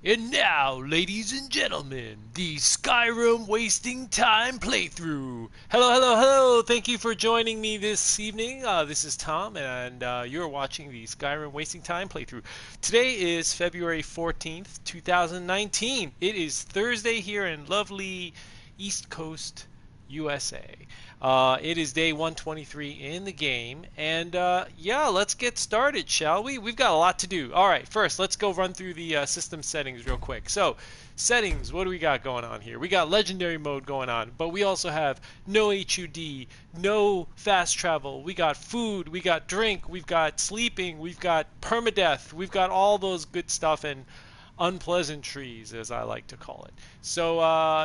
And now, ladies and gentlemen, the Skyrim Wasting Time playthrough. Hello, hello, hello! Thank you for joining me this evening. This is Tom, and you're watching the Skyrim Wasting Time playthrough. Today is February 14th, 2019. It is Thursday here in lovely East Coast, USA. It is day 123 in the game, and yeah, let's get started, shall we? We've got a lot to do. All right, first, let's go run through the system settings real quick. So, settings, what do we got going on here? We got legendary mode going on, but we also have no HUD, no fast travel. We got food, we got drink, we've got sleeping, we've got permadeath, we've got all those good stuff, and unpleasantries, as I like to call it. So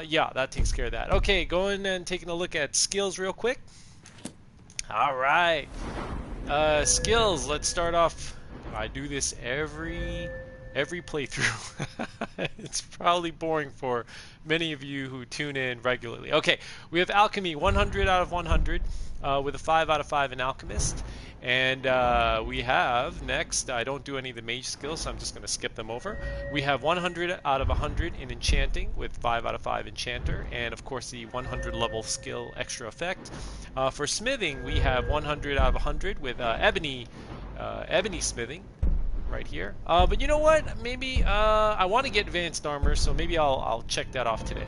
yeah, that takes care of that. Okay, going and taking a look at skills real quick. All right, skills. Let's start off. I do this every playthrough. It's probably boring for many of you who tune in regularly. Okay, we have alchemy, 100 out of 100, with a 5 out of 5 in alchemist. And we have next, I don't do any of the mage skills, so I'm just going to skip them over. We have 100 out of 100 in enchanting with 5 out of 5 enchanter, and of course the 100 level skill extra effect. For smithing, we have 100 out of 100 with ebony smithing right here. But you know what? Maybe I want to get advanced armor, so maybe I'll check that off today.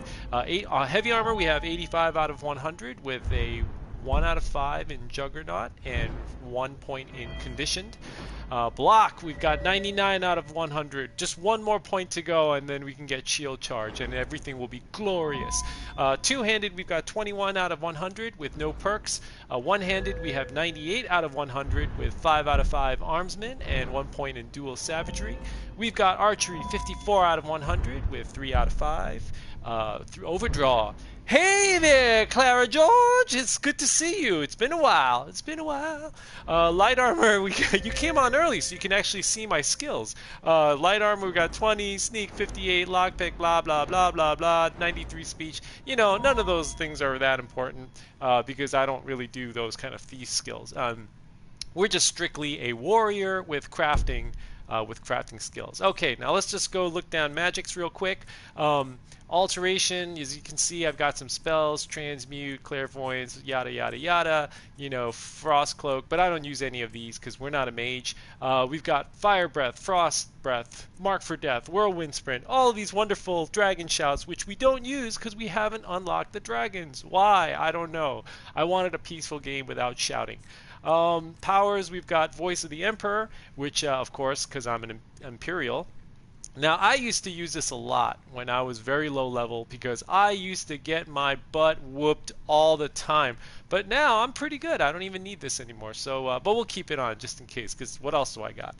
Heavy armor, we have 85 out of 100 with a 1 out of 5 in Juggernaut and 1 point in Conditioned. Block, we've got 99 out of 100. Just one more point to go, and then we can get Shield Charge, and everything will be glorious. Two-handed, we've got 21 out of 100 with no perks. One-handed, we have 98 out of 100 with 5 out of 5 Armsman and 1 point in Dual Savagery. We've got Archery, 54 out of 100 with 3 out of 5. Overdraw. Hey there, Clara George! It's good to see you. It's been a while. It's been a while. Light armor, you came on early, so you can actually see my skills. Light armor, we got 20, sneak 58, lockpick, blah blah blah blah blah, 93 speech. You know, none of those things are that important because I don't really do those kind of thief skills. We're just strictly a warrior with crafting skills. Okay, now let's just go look down magics real quick. Alteration, as you can see, I've got some spells, transmute, clairvoyance, yada yada yada, you know, frost cloak, but I don't use any of these because we're not a mage. We've got fire breath, frost breath, mark for death, whirlwind sprint, all of these wonderful dragon shouts, which we don't use because we haven't unlocked the dragons. Why? I don't know. I wanted a peaceful game without shouting. Powers, we've got Voice of the Emperor, which, of course, because I'm an Imperial. Now, I used to use this a lot when I was very low level because I used to get my butt whooped all the time. But now I'm pretty good. I don't even need this anymore. So, but we'll keep it on just in case, because what else do I got?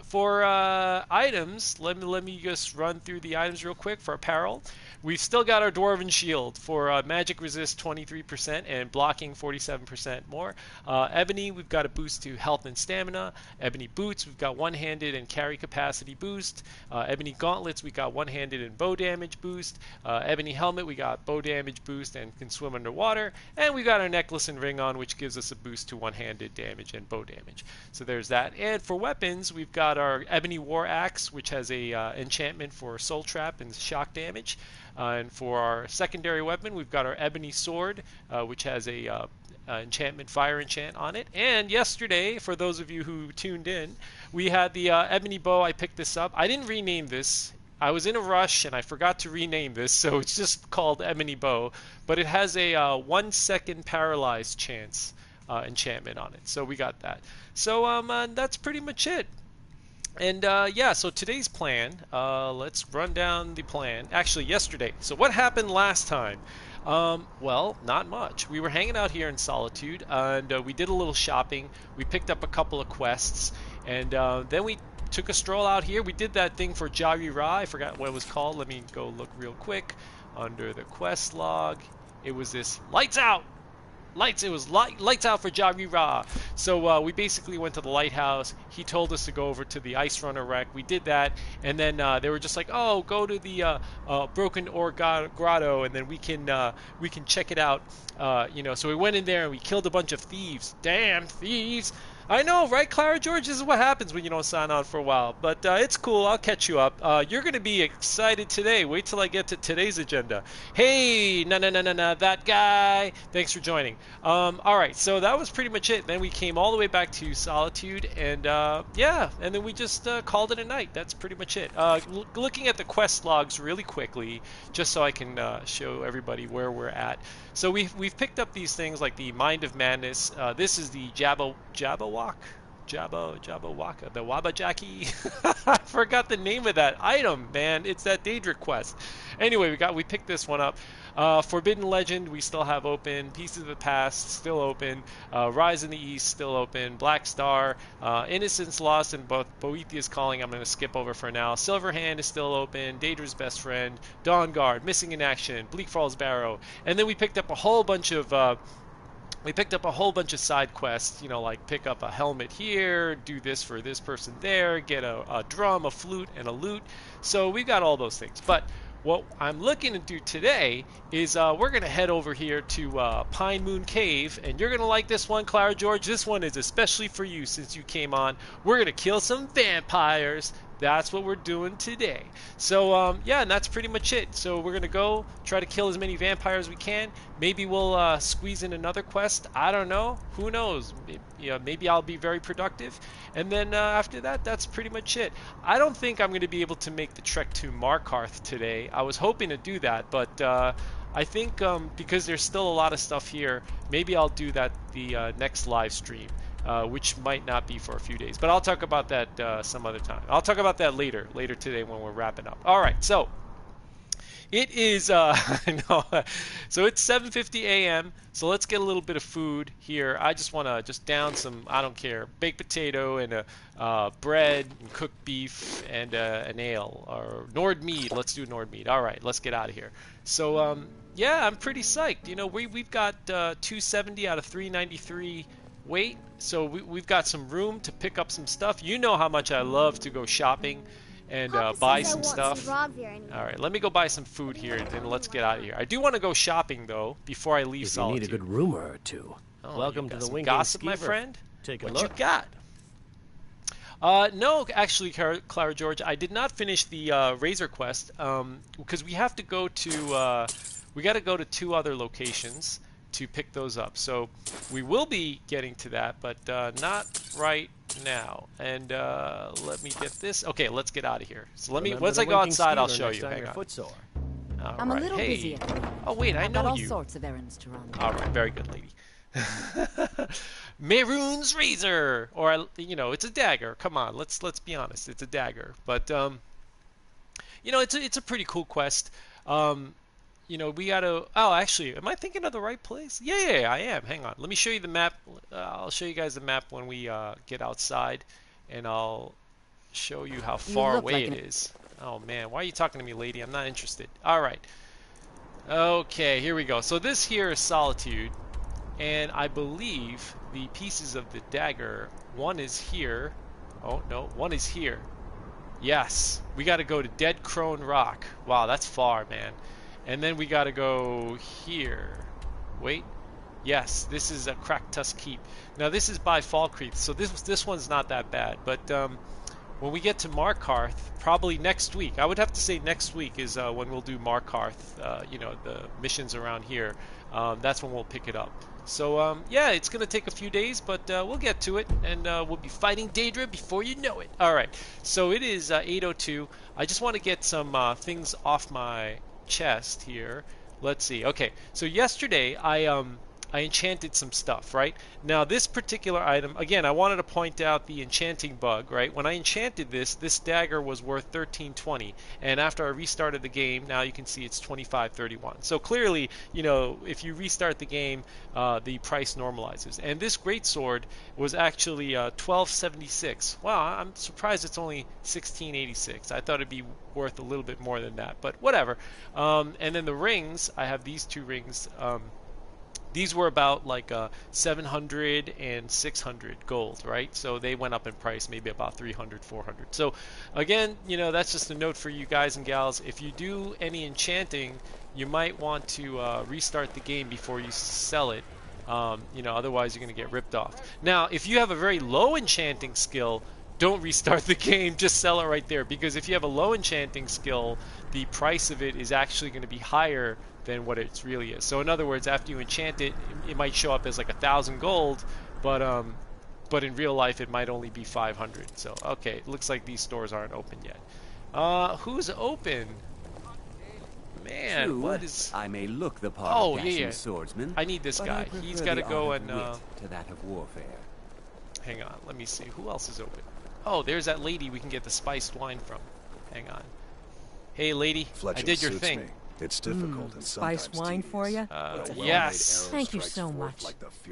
For items, let me just run through the items real quick. For apparel, we've still got our Dwarven Shield for magic resist 23% and blocking 47% more. Ebony, we've got a boost to health and stamina. Ebony Boots, we've got one-handed and carry capacity boost. Ebony Gauntlets, we got one-handed and bow damage boost. Ebony Helmet, we got bow damage boost and can swim underwater. And we got our necklace and ring on, which gives us a boost to one-handed damage and bow damage. So there's that. And for weapons, we've got our Ebony War Axe, which has a enchantment for soul trap and shock damage. And for our secondary weapon, we've got our Ebony Sword, which has a enchantment, fire enchant on it. And yesterday, for those of you who tuned in, we had the Ebony Bow. I picked this up. I didn't rename this. I was in a rush and I forgot to rename this, so it's just called Ebony Bow. But it has a 1 second paralyzed chance enchantment on it. So we got that. So that's pretty much it. And yeah, so today's plan, let's run down the plan. Actually, yesterday. So what happened last time? Well, not much. We were hanging out here in Solitude, and we did a little shopping. We picked up a couple of quests, and then we took a stroll out here. We did that thing for Jari Ra. I forgot what it was called. Let me go look real quick. Under the quest log, it was this lights out. It was lights out for Jari Ra. So we basically went to the lighthouse. He told us to go over to the Ice Runner wreck. We did that, and then they were just like, "Oh, go to the Broken Ore Grotto, and then we can check it out." You know, so we went in there and we killed a bunch of thieves. Damn thieves! I know, right, Clara George? This is what happens when you don't sign on for a while. But it's cool. I'll catch you up. You're going to be excited today. Wait till I get to today's agenda. Hey, no, that guy. Thanks for joining. All right, so that was pretty much it. Then we came all the way back to Solitude, and yeah, and then we just called it a night. That's pretty much it. Looking at the quest logs really quickly, just so I can show everybody where we're at. So we've picked up these things like the Mind of Madness. This is the Jabberwock, the Wabajaki. I forgot the name of that item, man. It's that Daedric quest. Anyway, we picked this one up. Forbidden Legend we still have open. Pieces of the Past still open. Rise in the East still open. Black Star, Innocence Lost, and Boethiah's Calling I'm going to skip over for now. Silverhand is still open. Daedra's Best Friend, Dawn Guard, Missing in Action, Bleak Falls Barrow, and then we picked up a whole bunch of side quests, you know, like pick up a helmet here, do this for this person there, get a drum, a flute, and a lute. So we got all those things. But what I'm looking to do today is we're going to head over here to Pine Moon Cave, and you're going to like this one, Clara George. This one is especially for you since you came on. We're going to kill some vampires. That's what we're doing today. So yeah, and that's pretty much it. So we're gonna go try to kill as many vampires as we can. Maybe we'll squeeze in another quest. I don't know. Who knows? Maybe I'll be very productive. And then after that, that's pretty much it. I don't think I'm gonna be able to make the trek to Markarth today. I was hoping to do that, but I think because there's still a lot of stuff here, maybe I'll do that the next live stream. Which might not be for a few days, but I'll talk about that some other time. I'll talk about that later today when we're wrapping up. All right, so it is I know, so it's 7:50 a.m. So let's get a little bit of food here. I just want to down some, I don't care, baked potato and bread and cooked beef and an ale or Nord mead. Let's do Nord mead. All right, let's get out of here. So yeah, I'm pretty psyched. You know, we've got 270 out of 393 weight, so we've got some room to pick up some stuff. You know how much I love to go shopping and buy some stuff. All right, let me go buy some food here, and then let's get out of here. I do want to go shopping though before I leave Solitude. You need a good rumor or two. Oh, welcome to the Winking gossip, Skeever. my friend. Take a what look. You got? No, actually, Clara George, I did not finish the Razor quest because we have to go to we got to go to 2 other locations to pick those up. So we will be getting to that, but not right now. And let me get this. Okay, let's get out of here. So once I go outside, I'll show you. Hang on. I'm a little busy. Oh wait, I know you. I've got all sorts of errands to run. All right, very good, lady. Maroon's razor, or you know, it's a dagger. Come on, let's be honest, it's a dagger. But you know, it's a pretty cool quest. You know, we gotta. Oh, actually, am I thinking of the right place? Yeah, I am. Hang on, let me show you the map. I'll show you guys the map when we get outside, and I'll show you how far away it is. Oh man, why are you talking to me, lady? I'm not interested. All right. Okay, here we go. So this here is Solitude, and I believe the pieces of the dagger, one is here. Oh no, one is here. Yes, we got to go to Dead Crone Rock. Wow, that's far, man. And then we got to go here. Wait. Yes, this is a Cracktusk Keep. Now this is by Falkreath, so this one's not that bad. But when we get to Markarth, probably next week. I would have to say next week is when we'll do Markarth. You know, the missions around here. That's when we'll pick it up. So yeah, it's gonna take a few days, but we'll get to it, and we'll be fighting Daedra before you know it. All right. So it is 8:02. I just want to get some things off my chest here. Let's see. Okay. So yesterday I enchanted some stuff, right? Now this particular item, again, I wanted to point out the enchanting bug, right? When I enchanted this dagger was worth 1320, and after I restarted the game, now you can see it's 2531. So clearly, you know, if you restart the game, the price normalizes. And this greatsword was actually 1276. Wow, I'm surprised it's only 1686. I thought it'd be worth a little bit more than that, but whatever. And then the rings, I have these 2 rings. These were about like 700 and 600 gold, right? So they went up in price, maybe about 300, 400. So again, you know, that's just a note for you guys and gals. If you do any enchanting, you might want to restart the game before you sell it. You know, otherwise you're going to get ripped off. Now, if you have a very low enchanting skill, don't restart the game, just sell it right there. Because if you have a low enchanting skill, the price of it is actually going to be higher than what it really is. So in other words, after you enchant it, it might show up as like 1,000 gold, but in real life it might only be 500. So, okay, it looks like these stores aren't open yet. Who's open? Man, True, what is... I may look the part Oh, of dashing yeah. swordsman, I need this but guy. I prefer He's got to the go art and... of wit to that of warfare. Hang on, let me see. Who else is open? Oh, there's that lady we can get the spiced wine from. Hang on. Hey, lady, I did your thing. Me. It's difficult and sometimes Spiced wine for you? Yes. Thank you so much.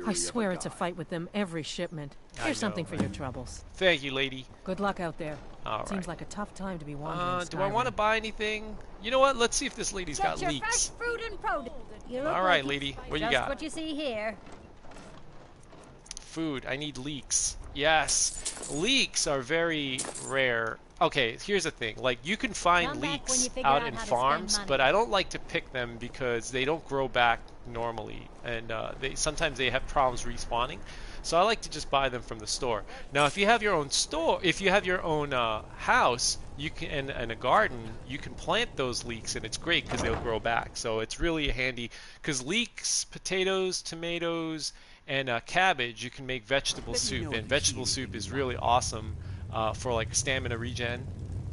I swear it's a fight with them every shipment. Here's something for your troubles. Thank you, lady. Good luck out there. All right. Seems like a tough time to be wandering. Do I want to buy anything? You know what? Let's see if this lady's got Get your leeks. fresh fruit and produce. You look All right, like lady. What you just got? what you see here. Food. I need leeks. Yes. Leeks are very rare. Okay, here's the thing. Like, you can find Come back when leeks you figure out out in how to spend farms, money. but I don't like to pick them because they don't grow back normally, and sometimes they have problems respawning. So I like to just buy them from the store. Now, if you have your own store, if you have your own house, you can and a garden, you can plant those leeks, and it's great because they'll grow back. So it's really handy because leeks, potatoes, tomatoes, and cabbage, you can make vegetable soup, and vegetable soup is really awesome for like stamina regen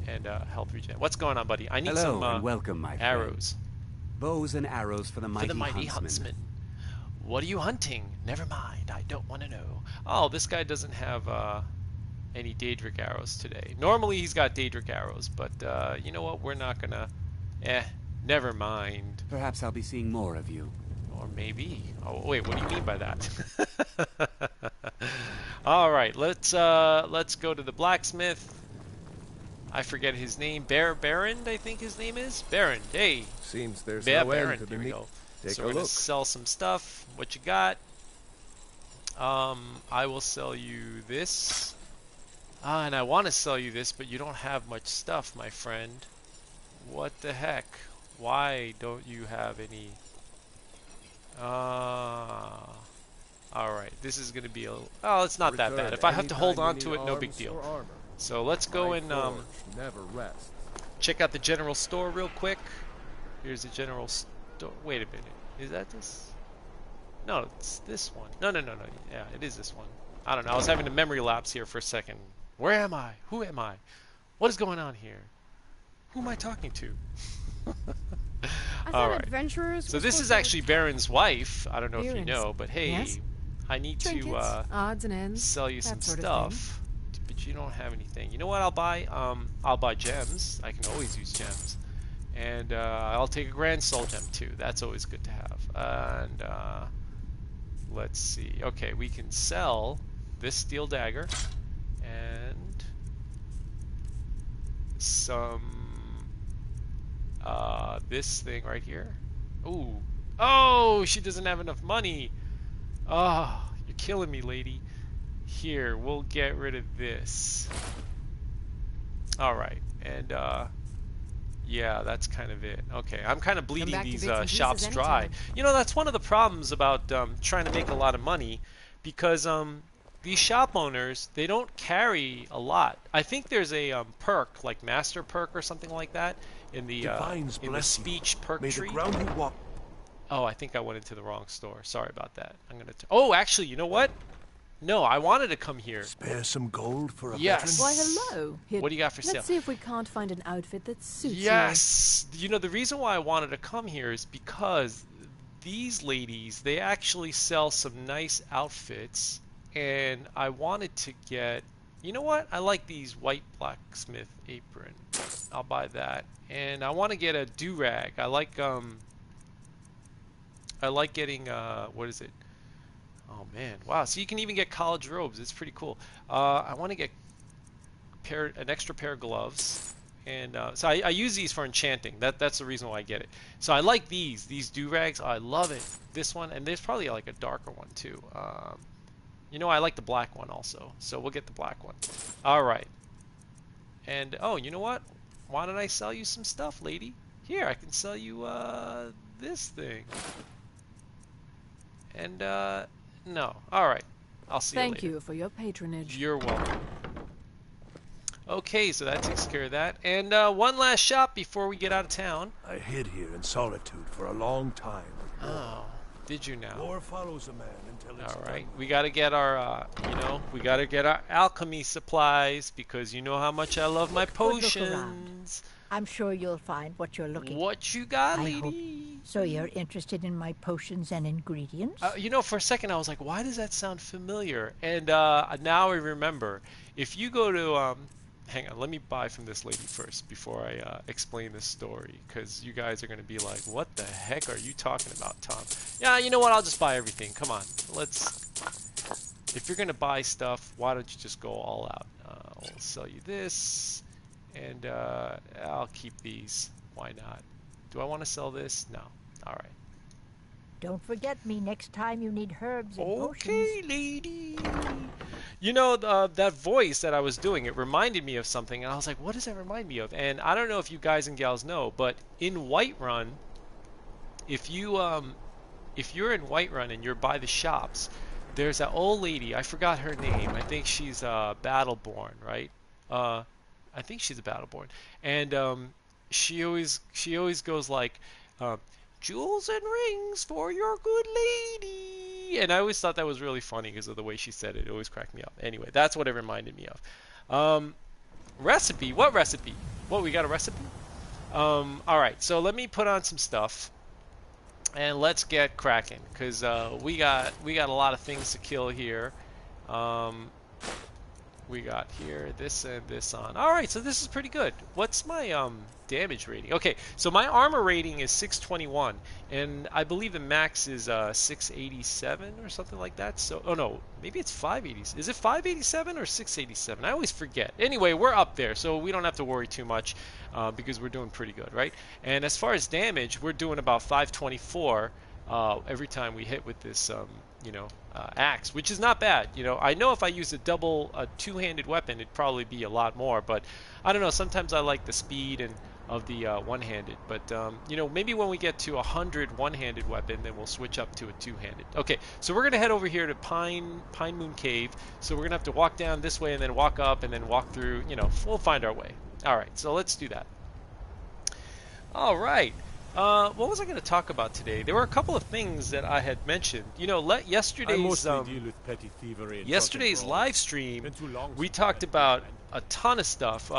and health regen. What's going on, buddy? I need Hello, some and welcome, my arrows. Friend. Bows and arrows for the mighty, huntsman. What are you hunting? Never mind, I don't want to know. Oh, this guy doesn't have any Daedric arrows today. Normally he's got Daedric arrows, but you know what? We're not gonna... never mind. Perhaps I'll be seeing more of you. Or maybe. Oh, wait, what do you mean by that? All right, let's go to the blacksmith. I forget his name. Baron, I think his name is. Baron. Hey. Seems there's Yeah, no Baron. end to the Here we need. go. Take So a we're gonna look. sell some stuff. What you got? I will sell you this. And I want to sell you this, but you don't have much stuff, my friend. What the heck? Why don't you have any? Alright, this is going to be a... Oh, it's not that Return bad. If I have to hold anytime on you to need it, no big arms deal. or armor. So let's go My and forge never rests. check out the general store real quick. Here's the general store. Wait a minute. Is that this? No, it's this one. No. Yeah, it is this one. I don't know. I was having a memory lapse here for a second. Where am I? Who am I? What is going on here? Who am I talking to? I thought Alright. adventurers. So were this supposed is to actually Baron's wife. I don't know if you Earrings. know, but hey, Yes? I need trinkets, to odds and ends. sell you that some sort of stuff. But you don't have anything. You know what I'll buy? I'll buy gems. I can always use gems. And I'll take a grand soul gem too. That's always good to have. And let's see. Okay, we can sell this steel dagger and some this thing right here. Ooh. Oh, she doesn't have enough money. Oh, you're killing me, lady. Here, we'll get rid of this. Alright, and yeah, that's kind of it. Okay, I'm kind of bleeding back to these bits and pieces shops dry. anytime. You know, that's one of the problems about trying to make a lot of money, because these shop owners, they don't carry a lot. I think there's a perk, like master perk or something like that, in the speech perk May tree. the ground you walk. Oh, I think I went into the wrong store. Sorry about that. I'm gonna. Oh, actually, you know what? No, I wanted to come here. Spare some gold for a Yes. Why, hello. Here, What do you got for sale? Let's see if we can't find an outfit that suits Yes. You know, the reason why I wanted to come here is because these ladies, they actually sell some nice outfits, and I wanted to get... You know what? I like these white blacksmith apron. I'll buy that. And I want to get a do-rag. I like getting, what is it? Oh man, wow! So you can even get college robes. It's pretty cool. I want to get an extra pair of gloves, and so I use these for enchanting. That's the reason why I get it. So I like these do-rags. Oh, I love it. This one, and there's probably like a darker one too. You know, I like the black one also, so we'll get the black one. All right. And oh, you know what? Why don't I sell you some stuff, lady? Here, I can sell you this thing. And No. All right. I'll see you later. Thank you for your patronage. You're welcome. Okay, so that takes care of that. And one last shop before we get out of town. I hid here in Solitude for a long time. Oh, did you now? War follows a man until it's All right, done. we got to get our, we got to get our alchemy supplies because you know how much I love my Good look around. potions. I'm sure you'll find what you're looking for. What you got, I lady? hope. So you're interested in my potions and ingredients? For a second I was like, why does that sound familiar? And now I remember. If you go to, hang on, let me buy from this lady first before I explain this story, because you guys are going to be like, what the heck are you talking about, Tom? Yeah, you know what? I'll just buy everything. Come on. If you're going to buy stuff, why don't you just go all out? I'll sell you this, and I'll keep these. Why not? Do I want to sell this? No. All right. Don't forget me next time you need herbs and Okay, potions. lady. You know, that voice that I was doing, it reminded me of something, and I was like, what does that remind me of? And I don't know if you guys and gals know, but in Whiterun, if you're in Whiterun and you're by the shops, there's that old lady, I forgot her name. I think she's Battleborn, right? I think she's a Battleborn. And she always goes like, jewels and rings for your good lady. And I always thought that was really funny because of the way she said it. It always cracked me up. Anyway, that's what it reminded me of. Recipe? What recipe? What, we got a recipe? All right, so let me put on some stuff and let's get cracking because we got a lot of things to kill here. We got here this and this on. All right, so this is pretty good. What's my damage rating? Okay, so my armor rating is 621, and I believe the max is 687 or something like that. So, oh no, maybe it's 580. Is it 587 or 687? I always forget. Anyway, we're up there, so we don't have to worry too much because we're doing pretty good, right? And as far as damage, we're doing about 524 every time we hit with this, axe, which is not bad. I know if I use a two-handed weapon, it'd probably be a lot more, but I don't know. Sometimes I like the speed and of the one-handed, but maybe when we get to 100 one-handed weapon, then we'll switch up to a two-handed. Okay, so we're gonna head over here to Pine Moon Cave. So we're gonna have to walk down this way and then walk up and then walk through. We'll find our way. All right, so let's do that. All right. What was I going to talk about today? There were a couple of things that I had mentioned. Yesterday's live stream, we talked about a ton of stuff.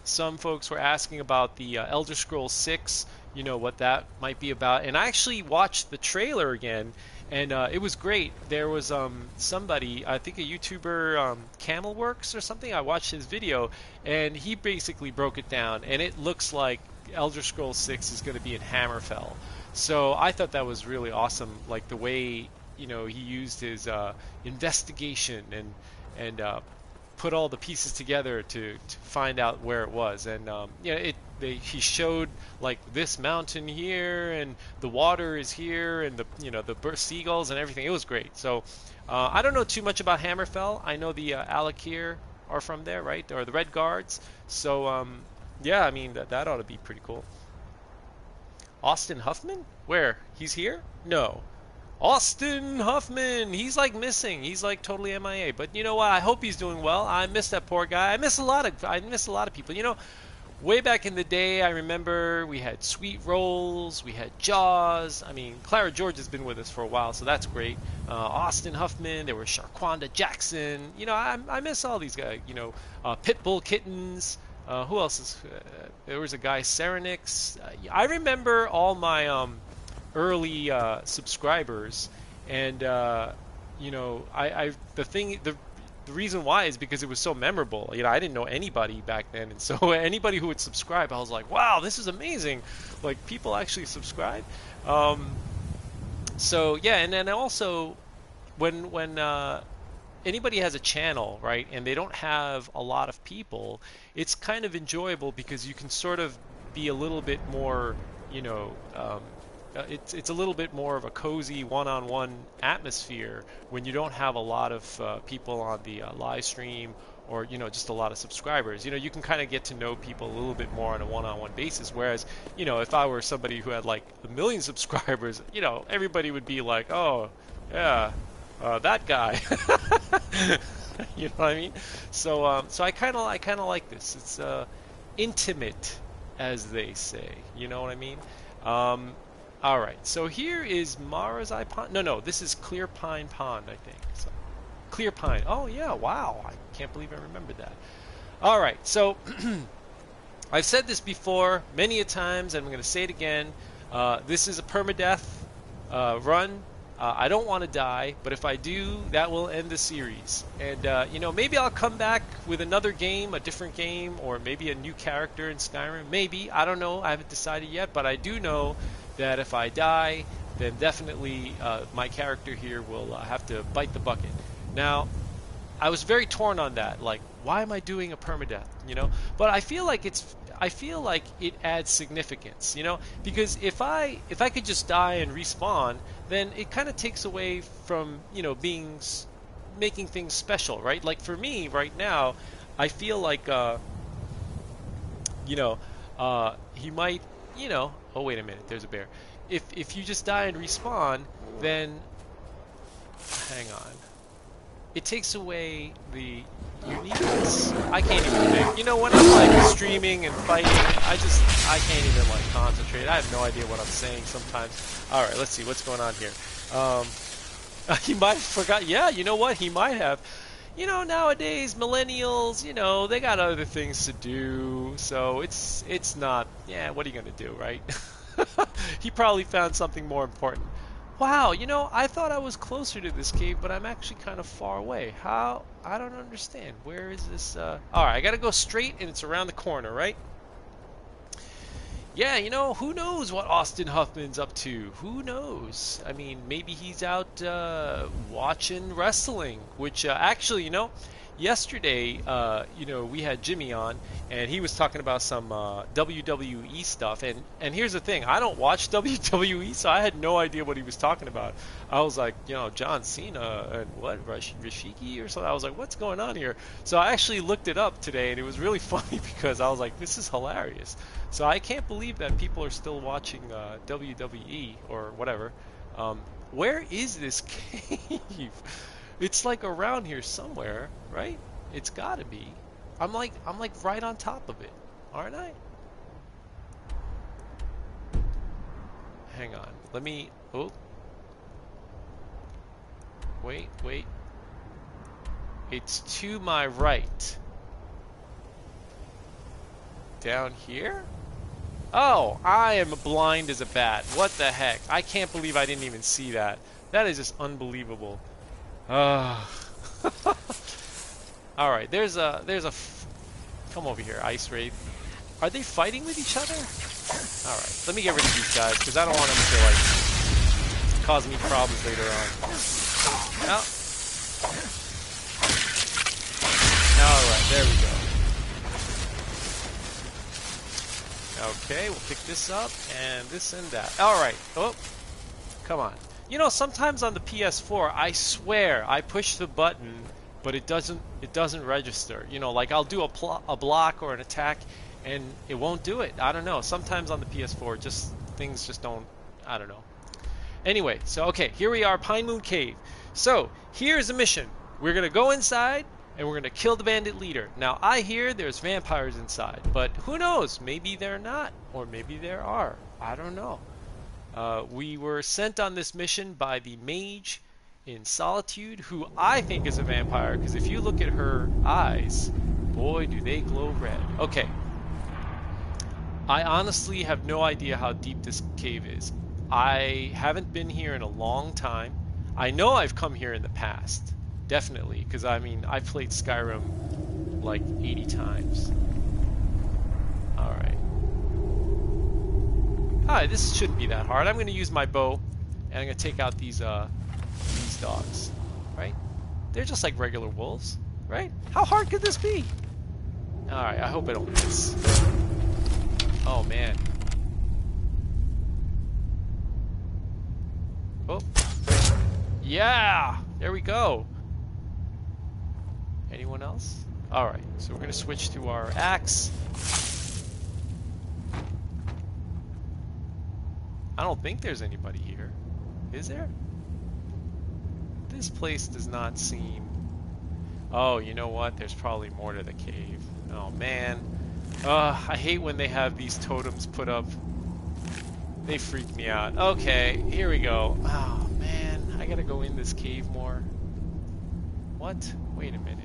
Some folks were asking about the Elder Scrolls 6, what that might be about. And I actually watched the trailer again, and it was great. There was somebody, I think a YouTuber, Camelworks or something. I watched his video, and he basically broke it down, and it looks like Elder Scrolls 6 is going to be in Hammerfell. So I thought that was really awesome, like the way he used his investigation and put all the pieces together to find out where it was. And he showed like this mountain here and the water is here and the seagulls and everything. It was great. So I don't know too much about Hammerfell. I know the Alakir are from there, right? Or the Red Guards. So yeah, I mean, that ought to be pretty cool. Austin Huffman? Where? He's here? No. Austin Huffman! He's like missing. He's like totally MIA. But you know what? I hope he's doing well. I miss that poor guy. I miss a lot of people. Way back in the day, I remember we had Sweet Rolls, we had Jaws. I mean, Clara George has been with us for a while, so that's great. Austin Huffman, there was Sharquanda Jackson. I miss all these guys. Pitbull Kittens. Who else is? There was a guy, Serenix. I remember all my early subscribers, and the reason why is because it was so memorable. I didn't know anybody back then, and so anybody who would subscribe, I was like, wow, this is amazing. Like people actually subscribe. So yeah, and then also when anybody has a channel, right, and they don't have a lot of people, it's kind of enjoyable because you can sort of be a little bit more, it's a little bit more of a cozy one-on-one atmosphere when you don't have a lot of people on the live stream or, just a lot of subscribers. You can kind of get to know people a little bit more on a one-on-one basis, whereas, if I were somebody who had like a million subscribers, everybody would be like, oh, yeah, that guy. You know what I mean? So I kind of like this. It's intimate, as they say. You know what I mean? All right. So here is Mara's Eye Pond. No, this is Clear Pine Pond, I think. So, Clear Pine. Oh yeah, wow. I can't believe I remembered that. All right. So I've said this before many a times, and I'm going to say it again. This is a permadeath run. I don't want to die, but if I do, that will end the series. And, you know, maybe I'll come back with another game, a different game, or maybe a new character in Skyrim. Maybe. I don't know. I haven't decided yet, but I do know that if I die, then definitely my character here will have to bite the bucket. Now, I was very torn on that. Like, why am I doing a permadeath? You know? But I feel like it adds significance, you know, because if I could just die and respawn, then it kind of takes away from, you know, making things special, right? Like for me right now, I feel like you know, he might, you know, oh wait a minute, there's a bear. If you just die and respawn, then hang on. It takes away the uniqueness. I can't even think. You know, when I'm like streaming and fighting, I can't even like concentrate. I have no idea what I'm saying sometimes. All right, let's see what's going on here. He might have forgot. Yeah, you know what? He might have. You know, nowadays millennials, you know, they got other things to do. So it's not. Yeah, what are you gonna do, right? He probably found something more important. Wow, you know, I thought I was closer to this cave, but I'm actually kind of far away. How? I don't understand. Where is this? Alright, I gotta go straight, and it's around the corner, right? Yeah, you know, who knows what Austin Huffman's up to? Who knows? I mean, maybe he's out watching wrestling, which actually, you know, yesterday, you know, we had Jimmy on, and he was talking about some WWE stuff. And here's the thing, I don't watch WWE, so I had no idea what he was talking about. I was like, you know, John Cena and what, Rashiki or something. I was like, what's going on here? So I actually looked it up today, and it was really funny because I was like, this is hilarious. So I can't believe that people are still watching WWE or whatever. Where is this cave? It's like around here somewhere, right? It's gotta be. I'm like right on top of it, aren't I? Hang on. Let me. Oh. Wait. It's to my right. Down here? Oh, I am blind as a bat. What the heck? I can't believe I didn't even see that. That is just unbelievable. Alright, there's a come over here, Ice Wraith. Are they fighting with each other? Alright, let me get rid of these guys, because I don't want them to, like, cause me problems later on. Oh. Alright, there we go. Okay, we'll pick this up, and this and that. Alright, oh, come on. You know, sometimes on the PS4, I swear I push the button, but it doesn't register. You know, like I'll do a block or an attack, and it won't do it. I don't know. Sometimes on the PS4, things just don't. I don't know. Anyway, so okay, here we are, Pine Moon Cave. So here's the mission. We're gonna go inside, and we're gonna kill the bandit leader. Now I hear there's vampires inside, but who knows? Maybe they're not, or maybe there are. I don't know. We were sent on this mission by the mage in Solitude, who I think is a vampire, because if you look at her eyes, boy, do they glow red. Okay. I honestly have no idea how deep this cave is. I haven't been here in a long time. I know I've come here in the past, definitely, because I mean, I've played Skyrim like 80 times. Alright. Alright, this shouldn't be that hard. I'm going to use my bow, and I'm going to take out these dogs, right? They're just like regular wolves, right? How hard could this be? Alright, I hope I don't miss. Oh, man. Oh. Yeah! There we go. Anyone else? Alright, so we're going to switch to our axe. I don't think there's anybody here. Is there? This place does not seem... Oh, you know what? There's probably more to the cave. Oh, man. I hate when they have these totems put up. They freak me out. Okay, here we go. Oh, man. I gotta go in this cave more. What? Wait a minute.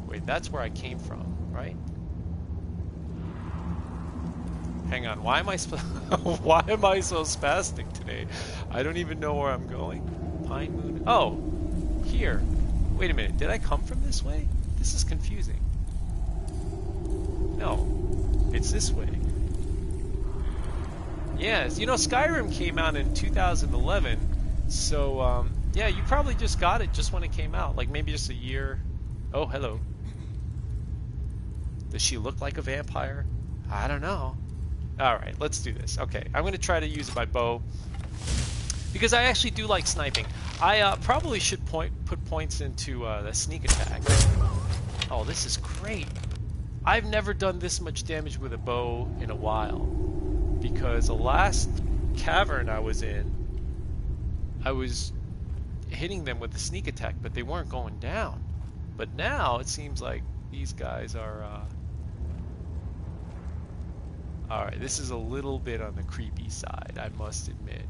Wait, that's where I came from, right? Hang on. Why am I why am I so spastic today? I don't even know where I'm going. Pine Moon. Oh, here. Wait a minute. Did I come from this way? This is confusing. No, it's this way. Yes, you know, Skyrim came out in 2011, so yeah, you probably just got it just when it came out, like maybe just a year. Oh, hello. Does she look like a vampire? I don't know. Alright, let's do this. Okay, I'm going to try to use my bow, because I actually do like sniping. I probably should put points into the sneak attack. Oh, this is great. I've never done this much damage with a bow in a while, because the last cavern I was in, I was hitting them with the sneak attack, but they weren't going down. But now it seems like these guys are... Alright, this is a little bit on the creepy side, I must admit.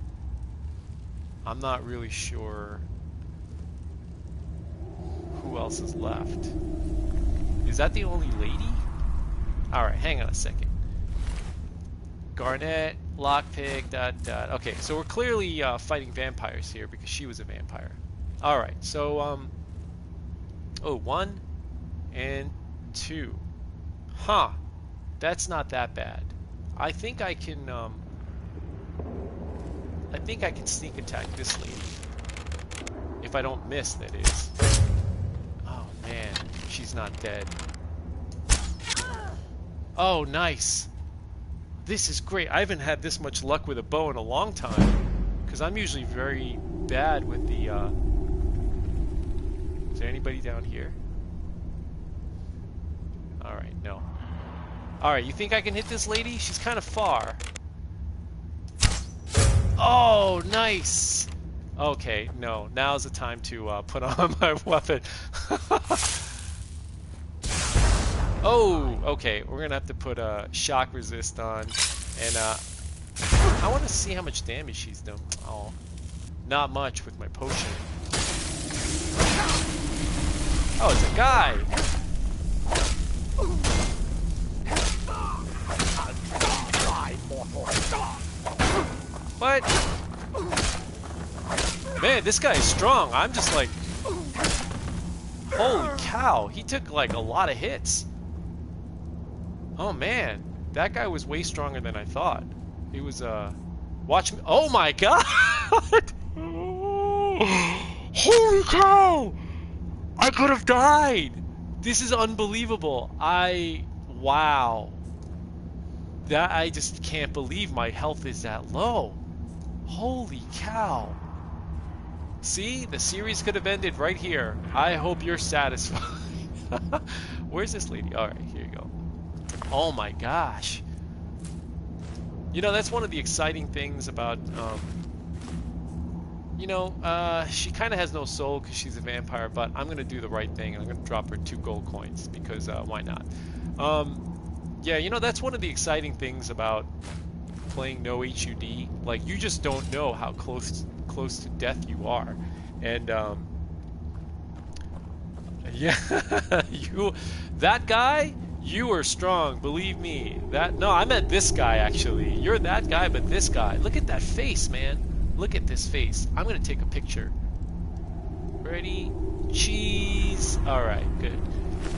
I'm not really sure who else is left. Is that the only lady? Alright, hang on a second. Garnet, lockpick, ... Okay, so we're clearly fighting vampires here because she was a vampire. Alright, so, oh, 1 and 2. Huh. That's not that bad. I think I can sneak attack this lady. If I don't miss, that is. Oh, man. She's not dead. Oh, nice. This is great. I haven't had this much luck with a bow in a long time, because I'm usually very bad with the... Is there anybody down here? Alright, no. Alright, you think I can hit this lady? She's kind of far. Oh, nice! Okay, no. Now's the time to put on my weapon. Oh, okay. We're gonna have to put a shock resist on. And I want to see how much damage she's done. Oh, not much with my potion. Oh, it's a guy! What? Man, this guy is strong. I'm just like... Holy cow. He took like a lot of hits. Oh man. That guy was way stronger than I thought. He was, Watch me. Oh my god! Holy cow! I could have died! This is unbelievable. Wow. That, I just can't believe my health is that low. Holy cow. See? The series could have ended right here. I hope you're satisfied. Where's this lady? Alright, here you go. Oh my gosh. You know, that's one of the exciting things about, you know, she kind of has no soul because she's a vampire, but I'm going to do the right thing. I'm going to drop her 2 gold coins because, why not? Yeah, you know, that's one of the exciting things about playing no HUD. Like, you just don't know how close to death you are. And, yeah, that guy, you are strong, believe me. No, I meant this guy, actually. You're that guy, but this guy. Look at that face, man. Look at this face. I'm going to take a picture. Ready? Cheese. All right, good.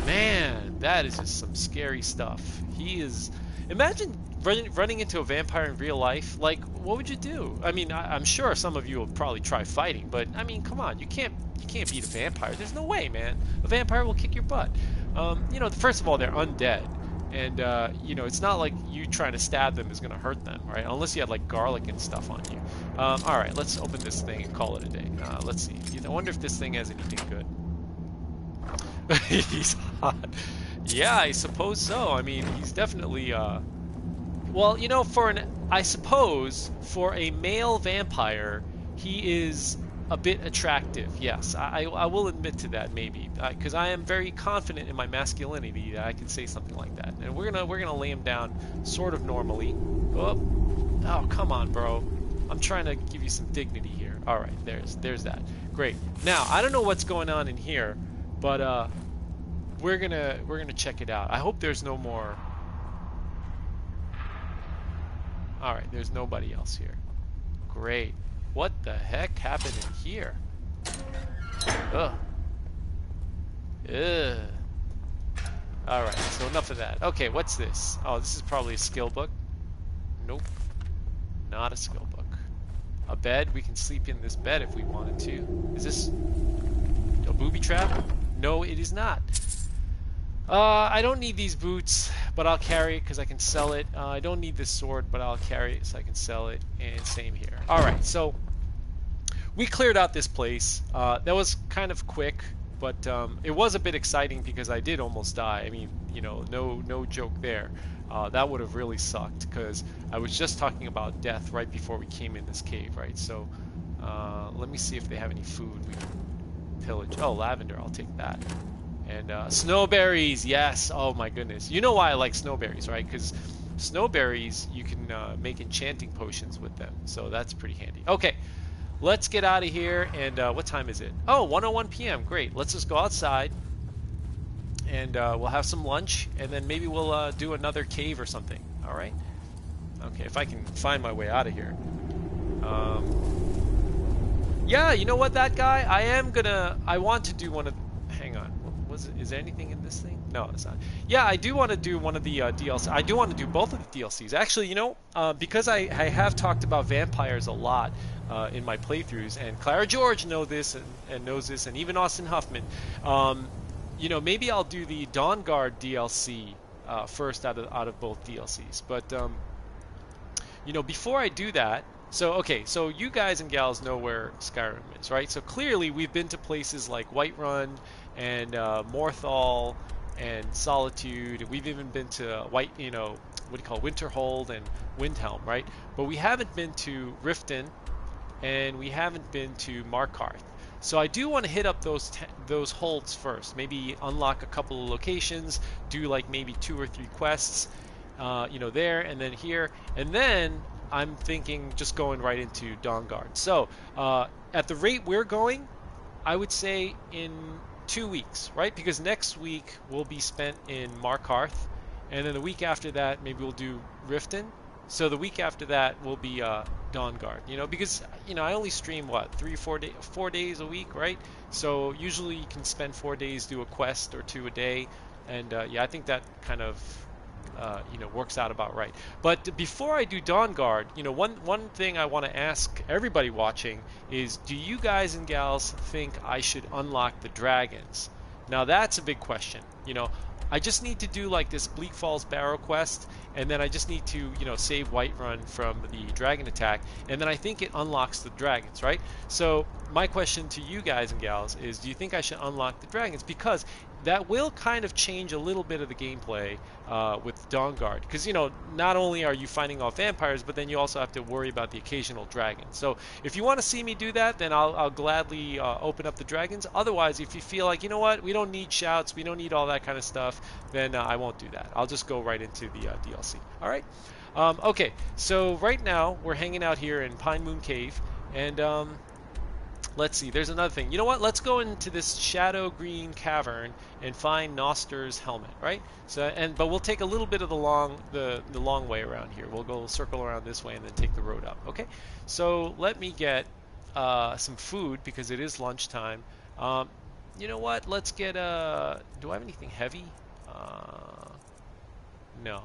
Man, that is just some scary stuff. He is... Imagine running into a vampire in real life. Like, what would you do? I mean, I'm sure some of you will probably try fighting, but I mean, come on, you can't beat a vampire. There's no way, man. A vampire will kick your butt. You know, first of all, they're undead, and you know, it's not like you trying to stab them is gonna hurt them, right? Unless you had like garlic and stuff on you. All right, let's open this thing and call it a day. Let's see. I wonder if this thing has anything good. He's hot. Yeah, I suppose so. I mean, he's definitely, well, you know, I suppose for a male vampire, he is a bit attractive. Yes, I will admit to that, maybe, because I am very confident in my masculinity that I can say something like that. And we're gonna lay him down sort of normally. Oh, come on, bro. I'm trying to give you some dignity here. All right, there's that. Great. Now I don't know what's going on in here, but we're gonna check it out. I hope there's no more. All right, there's nobody else here. Great. What the heck happened in here? Ugh. Ugh. Alright, so enough of that. Okay, what's this? Oh, this is probably a skill book. Nope. Not a skill book. A bed? We can sleep in this bed if we wanted to. Is this a booby trap? No, it is not. I don't need these boots, but I'll carry it because I can sell it. I don't need this sword, but I'll carry it so I can sell it. And same here. Alright, so we cleared out this place. That was kind of quick, but it was a bit exciting because I did almost die. I mean, you know, no joke there. That would have really sucked because I was just talking about death right before we came in this cave, right? So let me see if they have any food we can pillage. Oh, lavender, I'll take that. And snowberries, yes. Oh my goodness. You know why I like snowberries, right? Because snowberries, you can make enchanting potions with them. So that's pretty handy. Okay, let's get out of here. And what time is it? Oh, 1:01 p.m. Great. Let's just go outside. And we'll have some lunch. And then maybe we'll do another cave or something. All right? Okay, if I can find my way out of here. Yeah, you know what, that guy? I want to do one of... Hang on. Is there anything in this thing? No, it's not. Yeah, I do want to do one of the DLCs. I do want to do both of the DLCs. Actually, you know, because I have talked about vampires a lot in my playthroughs, and Clara George knows this, and even Austin Huffman. You know, maybe I'll do the Dawn Guard DLC first out of both DLCs. But you know, before I do that, so you guys and gals know where Skyrim is, right? So clearly we've been to places like Whiterun and Morthal and Solitude. We've even been to Winterhold and Windhelm, right? But we haven't been to Riften, and we haven't been to Markarth. So I do want to hit up those holds first. Maybe unlock a couple of locations, do like maybe 2 or 3 quests, you know, there and then here, and then I'm thinking just going right into Dawnguard. So at the rate we're going, I would say in 2 weeks, right? Because next week will be spent in Markarth, and then the week after that maybe we'll do Riften. So the week after that will be Dawnguard. You know, because you know I only stream what 4 days a week, right? So usually you can spend 4 days, do a quest or 2 a day, and yeah, I think that kind of you know, works out about right. But before I do Dawnguard, you know, one thing I want to ask everybody watching is, do you guys and gals think I should unlock the dragons? Now that's a big question. You know, I just need to do like this Bleak Falls Barrow quest, and then I just need to, you know, save Whiterun from the dragon attack, and then I think it unlocks the dragons, right? So my question to you guys and gals is, do you think I should unlock the dragons? Because that will kind of change a little bit of the gameplay with Dawnguard, because you know, not only are you fighting off vampires, but then you also have to worry about the occasional dragon. So if you want to see me do that, then I'll gladly open up the dragons. Otherwise, if you feel like, you know what, we don't need shouts, we don't need all that kind of stuff, then I won't do that. I'll just go right into the DLC. All right. Okay. So right now we're hanging out here in Pine Moon Cave, and let's see, there's another thing. You know what? Let's go into this shadow green cavern and find Noster's helmet, right? So, but we'll take a little bit of the long way around here. We'll go circle around this way and then take the road up. Okay. So let me get some food because it is lunchtime. You know what? Let's get do I have anything heavy? No.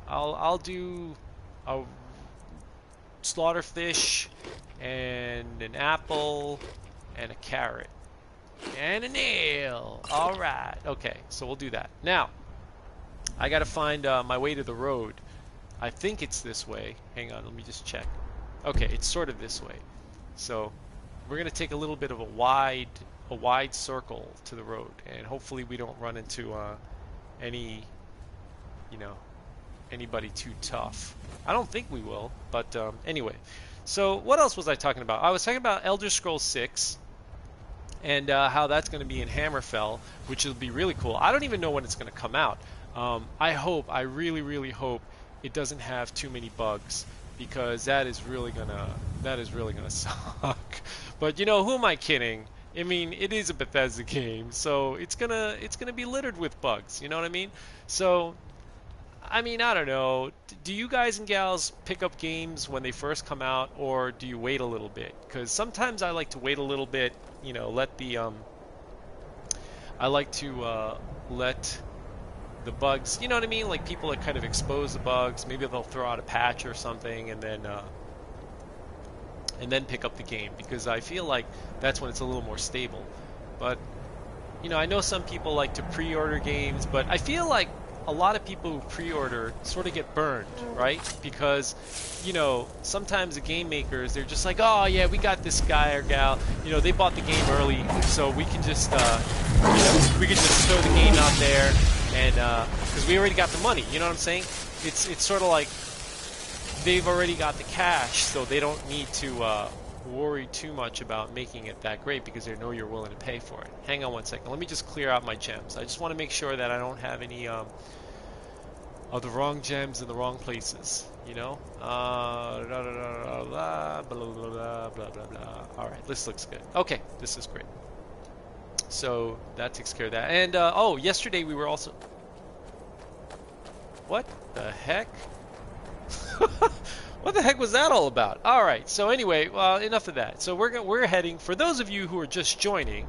I'll do a slaughter fish and an apple and a carrot and a nail. All right. Okay, so we'll do that. Now, I got to find my way to the road. I think it's this way. Hang on, let me just check. Okay, it's sort of this way. So we're going to take a little bit of a wide circle to the road, and hopefully we don't run into anybody too tough. I don't think we will, but anyway. So what else was I talking about? I was talking about Elder Scrolls 6 and how that's going to be in Hammerfell, which will be really cool. I don't even know when it's going to come out. I really, really hope it doesn't have too many bugs, because that is really gonna suck. But you know, who am I kidding? I mean, it is a Bethesda game, so it's gonna be littered with bugs. You know what I mean? So, I mean, I don't know. Do you guys and gals pick up games when they first come out, or do you wait a little bit? Because sometimes I like to wait a little bit. You know, let the I like to let the bugs. You know what I mean? Like people that kind of expose the bugs. Maybe they'll throw out a patch or something, and then pick up the game, because I feel like that's when it's a little more stable. But you know, I know some people like to pre-order games, but I feel like a lot of people who pre-order sort of get burned, right? Because, you know, sometimes the game makers, they're just like, oh yeah, we got this guy or gal, you know, they bought the game early, so we can just, you know, we can just throw the game out there, and because we already got the money, you know what I'm saying? It's sort of like they've already got the cash, so they don't need to worry too much about making it that great, because they know you're willing to pay for it. Hang on one second. Let me just clear out my gems. I just want to make sure that I don't have any of the wrong gems in the wrong places. You know? Blah, blah, blah, blah, blah, blah. All right, this looks good. Okay, this is great. So that takes care of that. And oh, yesterday we were also. What the heck? What the heck was that all about? All right. So anyway, enough of that. So we're heading. For those of you who are just joining,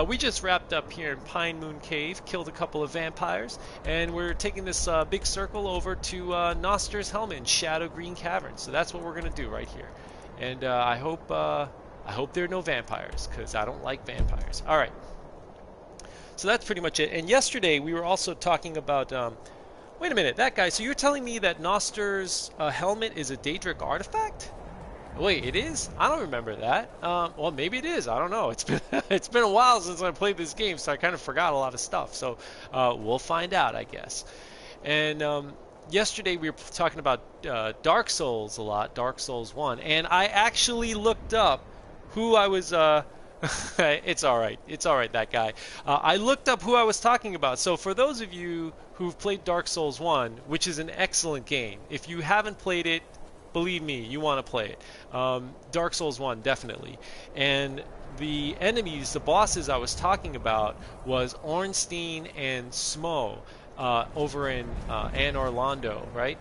we just wrapped up here in Pine Moon Cave, killed a couple of vampires, and we're taking this big circle over to Noster's Helmet in Shadow Green Cavern. So that's what we're gonna do right here. And I hope there are no vampires, because I don't like vampires. All right. So that's pretty much it. And yesterday we were also talking about. Wait a minute, that guy. So you're telling me that Noster's helmet is a Daedric artifact? Wait, it is? I don't remember that. Well, maybe it is. I don't know. It's been it's been a while since I played this game, so I kind of forgot a lot of stuff. So we'll find out, I guess. And yesterday we were talking about Dark Souls a lot, Dark Souls 1, and I actually looked up who I was. It's all right. It's all right, that guy. I looked up who I was talking about. So for those of you who've played Dark Souls 1, which is an excellent game, if you haven't played it, believe me, you want to play it. Dark Souls 1, definitely. And the enemies, the bosses I was talking about, was Ornstein and Smo over in Anne Orlando, right?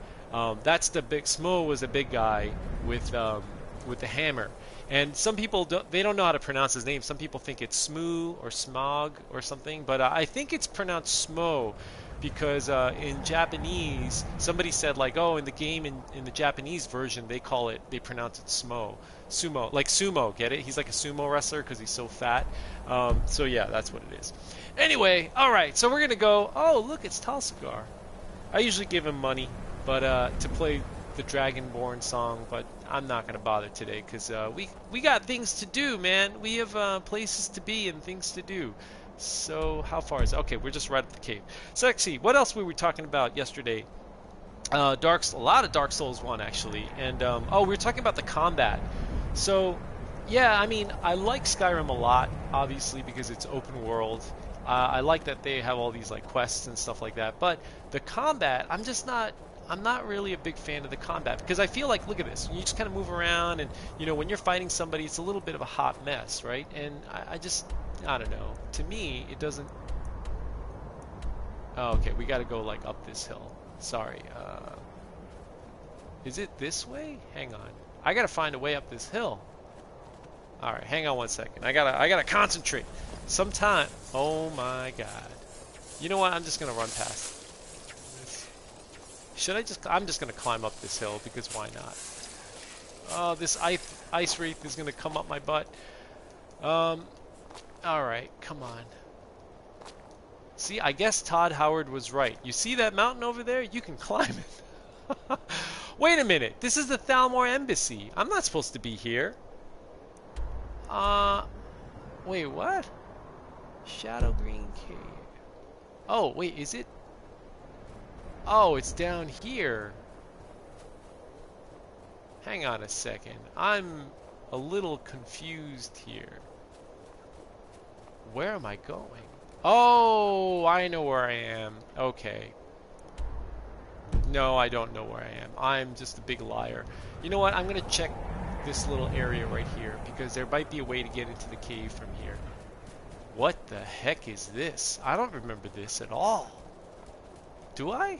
That's the big. Smo was a big guy with the hammer. And some people they don't know how to pronounce his name. Some people think it's Smoo or Smog or something, but I think it's pronounced Smo, because in Japanese somebody said like, oh, in the game in the Japanese version they pronounce it sumo, like sumo. Get it? He's like a sumo wrestler because he's so fat. So yeah, that's what it is. Anyway, all right. So we're gonna go. Oh, look, it's Talsigar. I usually give him money, but to play the Dragonborn song, but I'm not gonna bother today, because we got things to do, man. We have places to be and things to do. So how far is it? Okay, we're just right at the cave. So let's see, what else were we talking about yesterday? A lot of Dark Souls 1 actually, and oh, we were talking about the combat. So yeah, I mean, I like Skyrim a lot, obviously, because it's open world. I like that they have all these like quests and stuff like that, but the combat, I'm not really a big fan of the combat, because I feel like, look at this, you just kind of move around, and you know, when you're fighting somebody, it's a little bit of a hot mess, right? And I don't know, to me it doesn't. Oh, okay, we got to go like up this hill. Sorry. Is it this way? Hang on, I gotta find a way up this hill. All right, hang on one second. I gotta concentrate. Sometime. Oh my God. You know what? I'm just gonna run past. Should I just? I'm just gonna climb up this hill, because why not? Oh, this ice wraith is gonna come up my butt. All right, come on. See, I guess Todd Howard was right. You see that mountain over there? You can climb it. Wait a minute. This is the Thalmor Embassy. I'm not supposed to be here. Wait, what? Shadow Green Cave. Oh, wait, is it? Oh, it's down here. Hang on a second. I'm a little confused here. Where am I going? Oh, I know where I am. Okay. No, I don't know where I am. I'm just a big liar. You know what? I'm going to check this little area right here because there might be a way to get into the cave from here. What the heck is this? I don't remember this at all. Do I?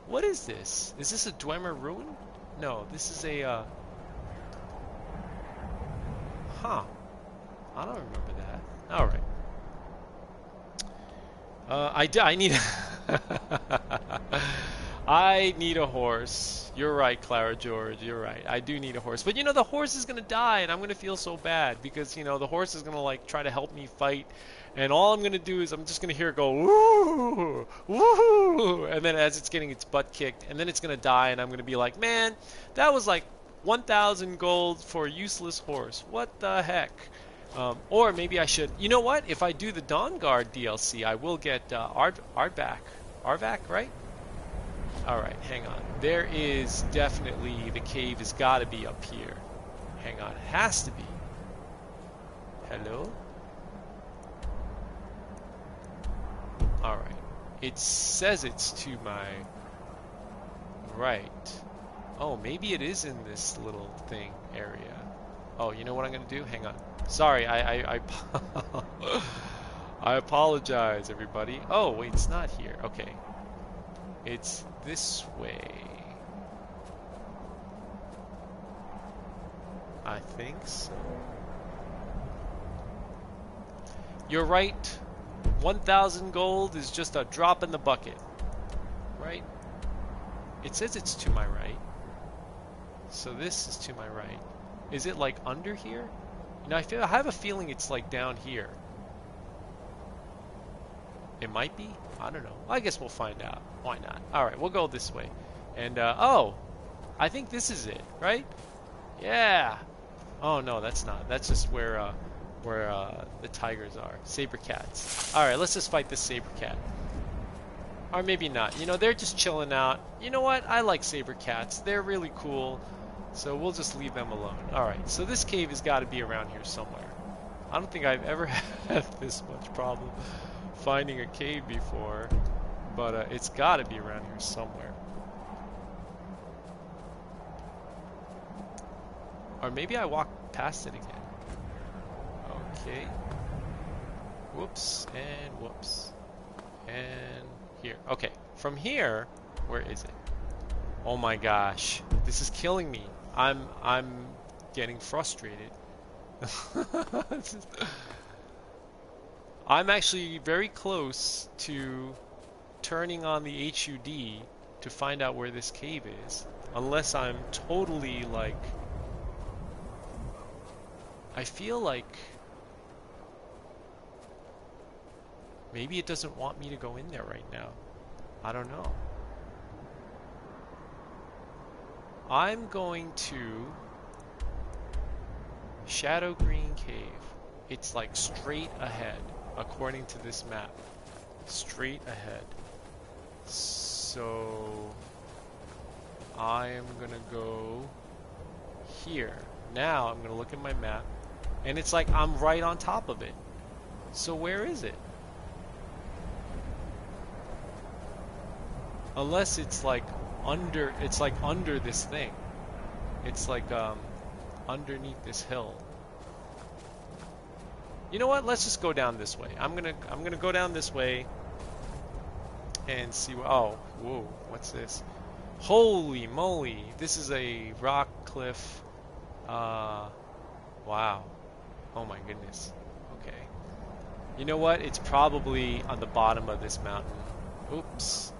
What is this? Is this a Dwemer ruin? No, this is a, Huh. I don't remember that. Alright. I need I need a horse. You're right, Clara George. You're right. I do need a horse. But you know, the horse is gonna die, and I'm gonna feel so bad because you know the horse is gonna like try to help me fight, and all I'm gonna do is I'm just gonna hear it go woo, woo, and then as it's getting its butt kicked, and then it's gonna die, and I'm gonna be like, man, that was like 1,000 gold for a useless horse. What the heck? Or maybe I should. You know what? If I do the Dawn Guard DLC, I will get Arvak, right? Alright, hang on. There is definitely, the cave has got to be up here. Hang on, it has to be. Hello? Alright. It says it's to my right. Oh, maybe it is in this little thing area. Oh, you know what I'm going to do? Hang on. Sorry, I apologize, everybody. Oh, wait, it's not here. Okay. It's this way. I think so. You're right. 1,000 gold is just a drop in the bucket. Right? It says it's to my right. So this is to my right. Is it like under here? You know, I have a feeling it's like down here. It might be? I don't know. I guess we'll find out. Why not? Alright, we'll go this way. And, oh! I think this is it, right? Yeah! Oh, no, that's not. That's just where the tigers are. Saber cats. Alright, let's just fight this saber cat. Or maybe not. You know, they're just chilling out. You know what? I like saber cats. They're really cool. So we'll just leave them alone. Alright, so this cave has got to be around here somewhere. I don't think I've ever had this much problem finding a cave before, but it's got to be around here somewhere. Or maybe I walked past it again. Okay. Whoops, and whoops. And here. Okay, from here, where is it? Oh my gosh, this is killing me. I'm getting frustrated. I'm actually very close to turning on the HUD to find out where this cave is. Unless I'm totally like... I feel like... maybe it doesn't want me to go in there right now. I don't know. I'm going to Shadow Green Cave. It's like straight ahead, according to this map. Straight ahead. So I am gonna go here. Now I'm gonna look at my map, and it's like I'm right on top of it. So where is it? Unless it's like under, it's like under this thing. It's like underneath this hill. You know what? Let's just go down this way. I'm gonna go down this way and see what. Oh, whoa! What's this? Holy moly! This is a rock cliff. Wow. Oh my goodness. Okay. You know what? It's probably on the bottom of this mountain. Oops.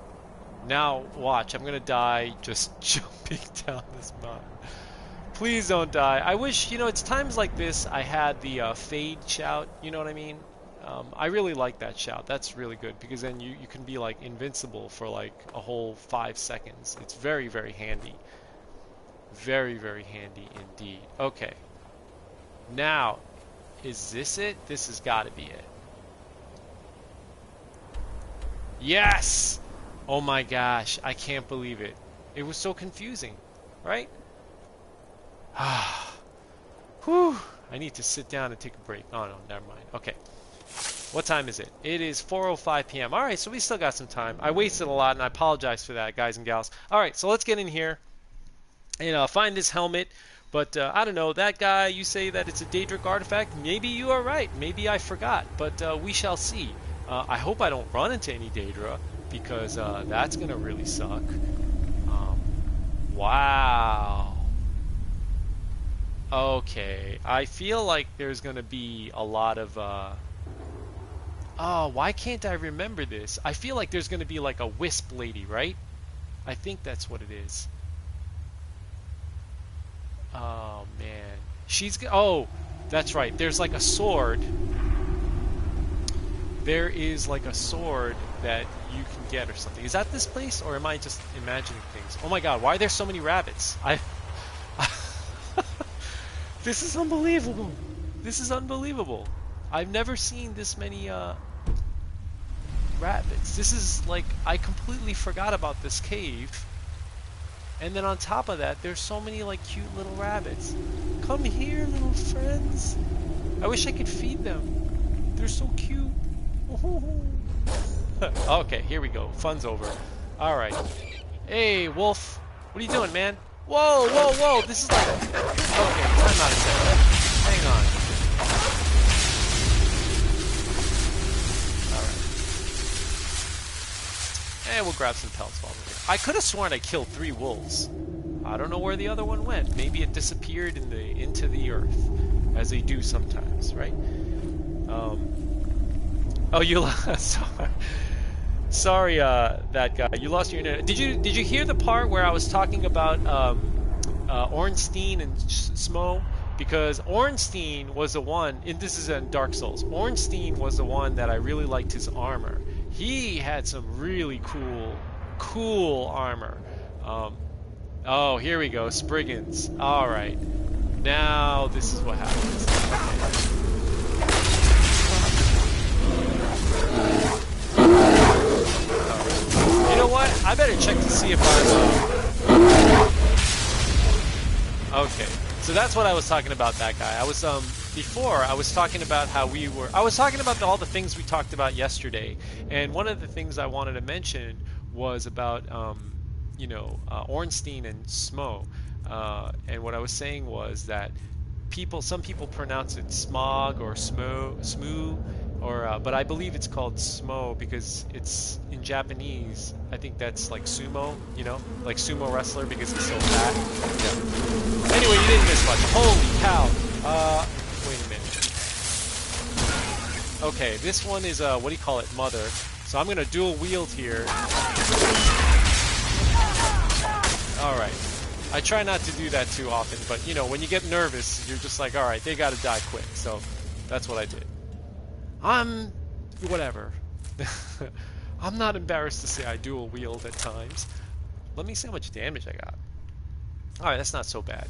Now, watch. I'm gonna die just jumping down this mountain. Please don't die. I wish, you know, it's times like this I had the fade shout, you know what I mean? I really like that shout. That's really good because then you can be like invincible for like a whole 5 seconds. It's very, very handy. Very, very handy indeed. Okay. Now, is this it? This has got to be it. Yes! Oh my gosh, I can't believe it. It was so confusing, right? Whew. I need to sit down and take a break. Oh, no, never mind. Okay. What time is it? It is 4:05 p.m. All right, so we still got some time. I wasted a lot, and I apologize for that, guys and gals. All right, so let's get in here and find this helmet. But I don't know, that guy, you say that it's a Daedric artifact. Maybe you are right. Maybe I forgot. But we shall see. I hope I don't run into any Daedra, because that's going to really suck. Wow. Okay, I feel like there's going to be a lot of... Oh, why can't I remember this? I feel like there's going to be like a wisp lady, right? I think that's what it is. Oh, man. Oh, that's right. There's like a sword. There is like a sword that you can get or something. Is that this place, or am I just imagining things? Oh my god, why are there so many rabbits? This is unbelievable. This is unbelievable. I've never seen this many rabbits. This is like, I completely forgot about this cave. And then on top of that, there's so many like cute little rabbits. Come here, little friends. I wish I could feed them. They're so cute. Okay, here we go. Fun's over. Alright. Hey, wolf. What are you doing, man? Whoa, whoa, whoa. This is like... Okay, time out a second. Hang on. Alright. And we'll grab some pelts while we're here. I could have sworn I killed 3 wolves. I don't know where the other one went. Maybe it disappeared into the earth, as they do sometimes, right? Oh, you lost. Sorry, that guy. You lost your internet. Did you hear the part where I was talking about Ornstein and Smo? Because Ornstein was the one, and this is in Dark Souls. Ornstein was the one that I really liked his armor. He had some really cool armor. Oh, here we go, Spriggans. All right, now this is what happens. You know what? I better check to see if I'm... Okay, so that's what I was talking about, that guy. I was, before, I was talking about how I was talking about all the things we talked about yesterday, and one of the things I wanted to mention was about, you know, Ornstein and Smo, and what I was saying was that some people pronounce it smog or smoo, or but I believe it's called Smo because it's in Japanese. I think that's like sumo, you know, like sumo wrestler because he's so fat. Yeah. Anyway, you didn't miss much. Holy cow! Wait a minute. Okay, this one is what do you call it, mother? So I'm gonna dual wield here. All right. I try not to do that too often, but you know, when you get nervous, you're just like, all right, they gotta die quick. So that's what I did. Whatever. I'm not embarrassed to say I dual wield at times. Let me see how much damage I got. Alright, that's not so bad.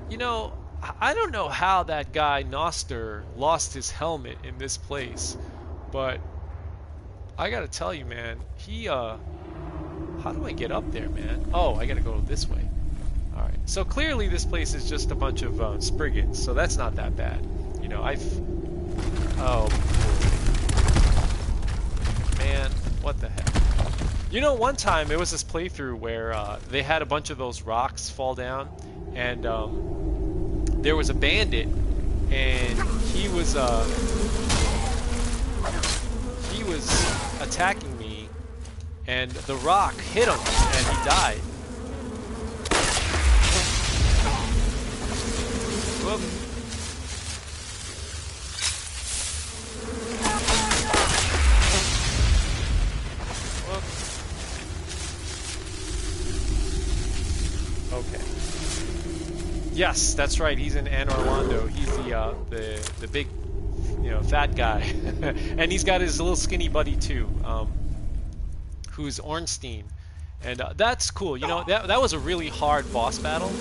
You know, I don't know how that guy Noster lost his helmet in this place, but I gotta tell you, man, he, how do I get up there, man? Oh, I gotta go this way. Alright, so clearly this place is just a bunch of Spriggans, so that's not that bad. You know, oh, man, what the heck? You know, one time there was this playthrough where they had a bunch of those rocks fall down, and there was a bandit, and he was attacking me, and the rock hit him, and he died. Whoop. Okay. Yes, that's right. He's in Anor Londo. He's the big, you know, fat guy, and he's got his little skinny buddy too, who's Ornstein, and that's cool. You know, that was a really hard boss battle,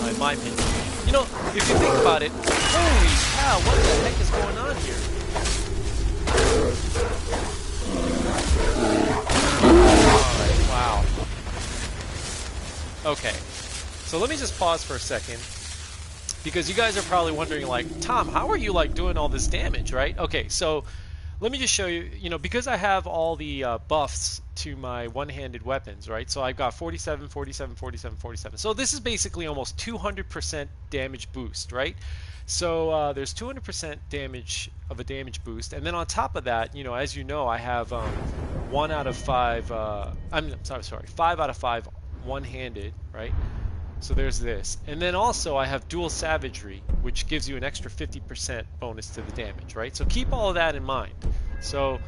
in my opinion. You know, if you think about it, holy cow, what the heck is going on here? Alright, wow. Okay, so let me just pause for a second Because you guys are probably wondering, like, Tom, how are you like doing all this damage, right? Okay, so let me just show you, because I have all the buffs to my one-handed weapons, right? So I've got 47, 47, 47, 47. So this is basically almost 200% damage boost, right? So there's 200% damage of a damage boost, and then on top of that, as you know, I have 1 out of 5. I'm sorry, 5 out of 5 one-handed, right? So there's this. And then also I have dual savagery, which gives you an extra 50% bonus to the damage, right? So keep all of that in mind. So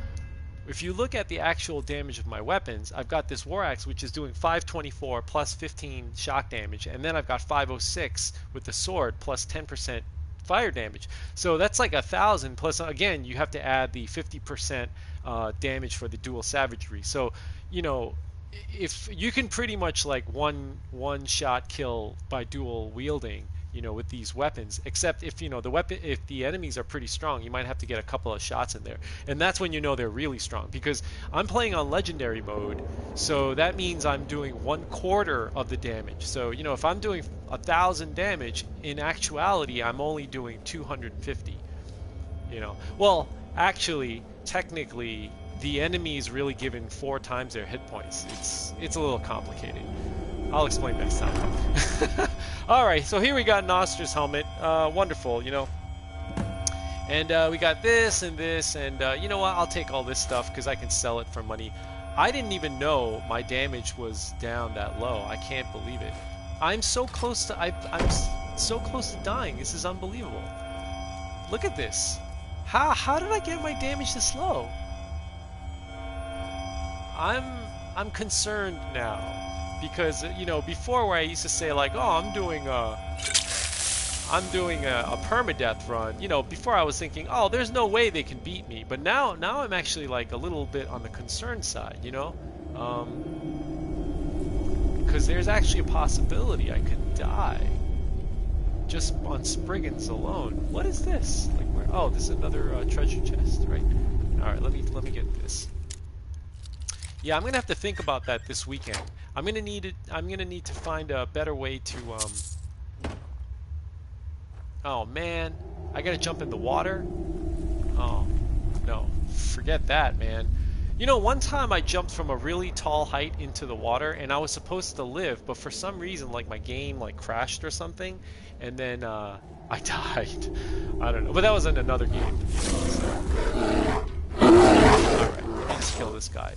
if you look at the actual damage of my weapons, I've got this war axe, which is doing 524 plus 15 shock damage, and then I've got 506 with the sword plus 10% fire damage. So that's like 1,000 plus, again, you have to add the 50% damage for the dual savagery. So, if you can pretty much like one shot kill by dual wielding, with these weapons, except if if the enemies are pretty strong, you might have to get a couple of shots in there, and that's when they're really strong. Because I'm playing on legendary mode, so that means I'm doing 1/4 of the damage. So if I'm doing 1,000 damage, in actuality I'm only doing 250. Well, actually, technically, the enemy is really given 4 times their hit points. It's a little complicated. I'll explain next time. Alright, so here we got an ostrich helmet. Wonderful, And we got this and this, and you know what? I'll take all this stuff because I can sell it for money. I didn't even know my damage was down that low. I can't believe it. I'm so close to I'm so close to dying. This is unbelievable. Look at this. How did I get my damage this low? I'm concerned now. Because before, where I used to say like, oh, I'm doing a permadeath run. Before I was thinking, oh, there's no way they can beat me. But now I'm actually like a little bit on the concerned side. Because there's actually a possibility I could die just on Spriggans alone. What is this? Like where? Oh, this is another treasure chest, right? All right, let me get this. Yeah, I'm gonna have to think about that this weekend. I'm gonna need to find a better way to Oh man, I gotta jump in the water? Oh no, forget that, man. One time I jumped from a really tall height into the water, and I was supposed to live, but for some reason, like my game like crashed or something, and then I died. I don't know, but that was in another game. Alright, let's kill this guy.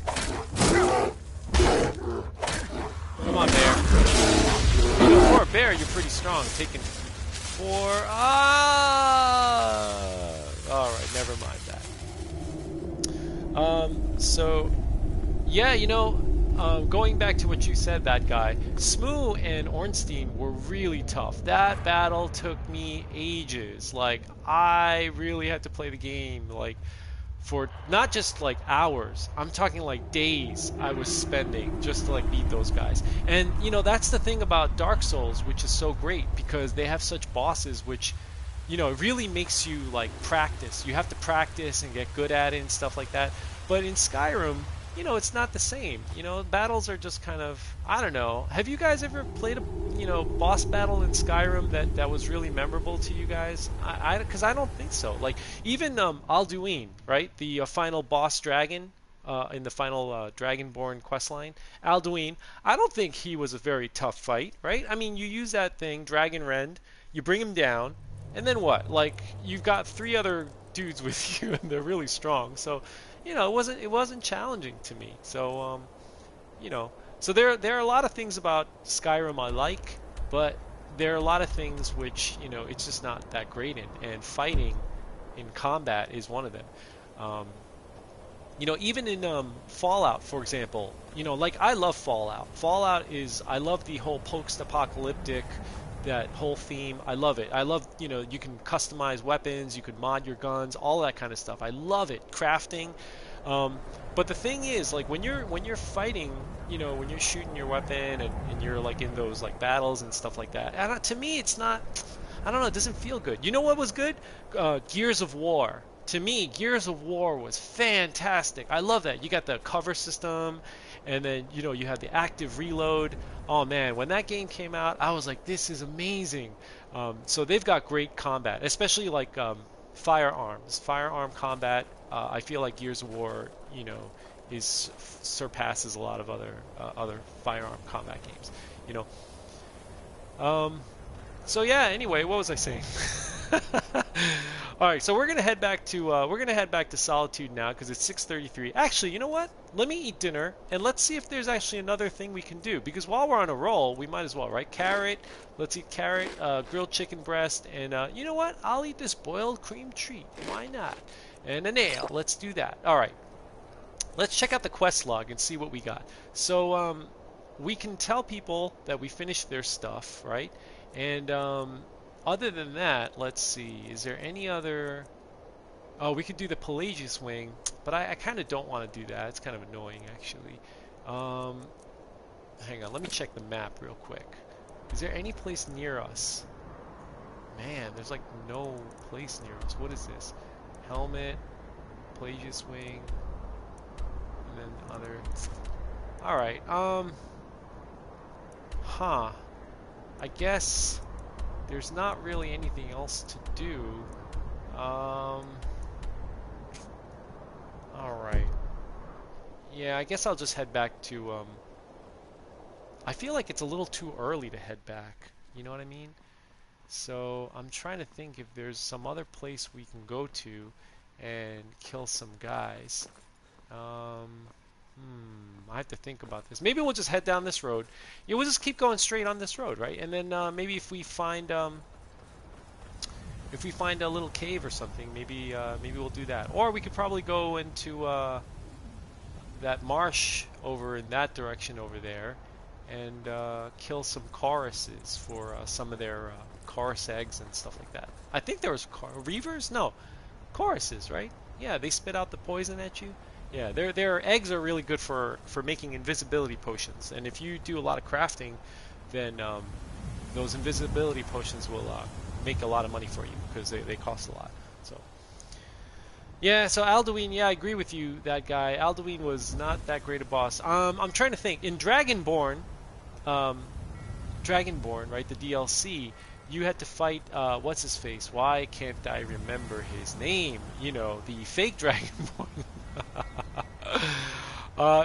Come on, bear. For a bear, you're pretty strong. Taking 4. Alright, never mind that. So, yeah, going back to what you said, that guy, Smoo and Ornstein were really tough. That battle took me ages. Like, I really had to play the game, like, for not just like hours, I'm talking like days I was spending just to like beat those guys. And that's the thing about Dark Souls, which is so great, because they have such bosses which it really makes you like practice. You have to practice and get good at it and stuff like that. But in Skyrim, it's not the same. Battles are just kind of, I don't know. Have you guys ever played a boss battle in Skyrim that was really memorable to you guys? Because I don't think so. Like even Alduin, right? The final boss dragon in the final Dragonborn questline, Alduin. I don't think he was a very tough fight, right? I mean, you use that thing, Dragon Rend, you bring him down, and then what? Like you've got 3 other dudes with you, and they're really strong. So it wasn't challenging to me. So so there are a lot of things about Skyrim I like, but there are a lot of things which it's just not that great in, and fighting in combat is one of them. Even in Fallout, for example, like I love Fallout. I love the whole post-apocalyptic, that whole theme. I love it. I love, you can customize weapons, you could mod your guns, all that kind of stuff. I love it. Crafting. But the thing is, like when you're fighting, when you're shooting your weapon and you're like in those like battles and stuff like that, and to me it's not, I don't know, it doesn't feel good. You know what was good? Gears of War. To me, Gears of War was fantastic. I love that. You got the cover system, And then, you know, you have the active reload. Oh man, when that game came out, I was like, this is amazing. So they've got great combat, especially like firearm combat. I feel like Gears of War, you know, surpasses a lot of other firearm combat games, you know. So yeah, anyway, what was I saying? All right, so we're gonna head back to Solitude now because it's 6:33. Actually, you know what? Let me eat dinner and let's see if there's actually another thing we can do. Because while we're on a roll, we might as well, right? Carrot. Let's eat carrot, grilled chicken breast, and you know what? I'll eat this boiled cream treat. Why not? And a nail. Let's do that. All right. Let's check out the quest log and see what we got. So we can tell people that we finished their stuff, right? And other than that, let's see. Is there any other... Oh, we could do the Pelagius wing, but I kind of don't want to do that. It's kind of annoying, actually. Hang on, let me check the map real quick. Is there any place near us? Man, there's like no place near us. What is this? Helmet, Pelagius wing, and then other... Alright, huh. I guess there's not really anything else to do. Alright. Yeah, I guess I'll just head back to, I feel like it's a little too early to head back. You know what I mean? So, I'm trying to think if there's some other place we can go to and kill some guys. I have to think about this. Maybe we'll just head down this road. Yeah, we'll just keep going straight on this road, right? And then maybe if we find a little cave or something, maybe we'll do that. Or we could probably go into that marsh over in that direction over there, and kill some choruses for some of their chorus eggs and stuff like that. I think there was reavers? No, choruses, right? Yeah, they spit out the poison at you. Yeah, their eggs are really good for making invisibility potions, and if you do a lot of crafting, then those invisibility potions will make a lot of money for you because they cost a lot. So yeah, so Alduin, yeah, I agree with you. That guy Alduin was not that great a boss. I'm trying to think. In Dragonborn, right, the DLC, you had to fight what's his face? Why can't I remember his name? You know, the fake Dragonborn.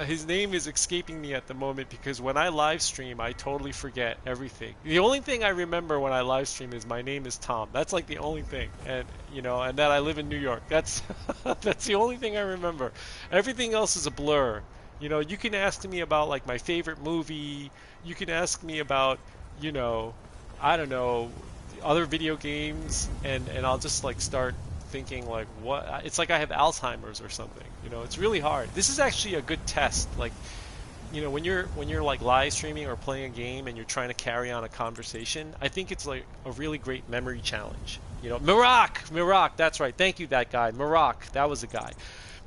His name is escaping me at the moment because when I live stream, I totally forget everything. The only thing I remember when I live stream is my name is Tom. That's like the only thing, and you know, and that I live in New York. That's that's the only thing I remember. Everything else is a blur. You know, you can ask me about like my favorite movie. You can ask me about, you know, I don't know, other video games, and I'll just like start thinking like, what? It's like I have Alzheimer's or something. You know, it's really hard. This is actually a good test. Like, you know, when you're like live streaming or playing a game and you're trying to carry on a conversation, I think it's like a really great memory challenge. You know, Mirak, that's right. Thank you, that guy. Mirak, that was the guy.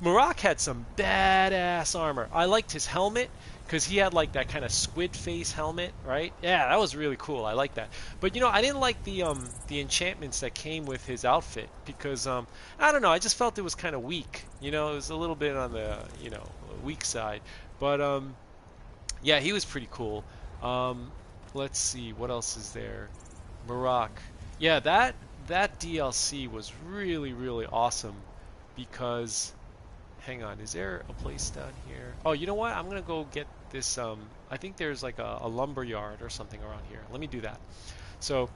Mirak had some badass armor. I liked his helmet because he had like that kind of squid face helmet, right? Yeah, that was really cool. I like that. But you know, I didn't like the enchantments that came with his outfit because I don't know. I just felt it was kind of weak. You know, it was a little bit on the weak side. But yeah, he was pretty cool. Let's see, what else is there? Mirak. Yeah, that DLC was really, really awesome because. Hang on, is there a place down here? Oh, you know what? I'm gonna go get this. I think there's like a lumber yard or something around here. Let me do that. So,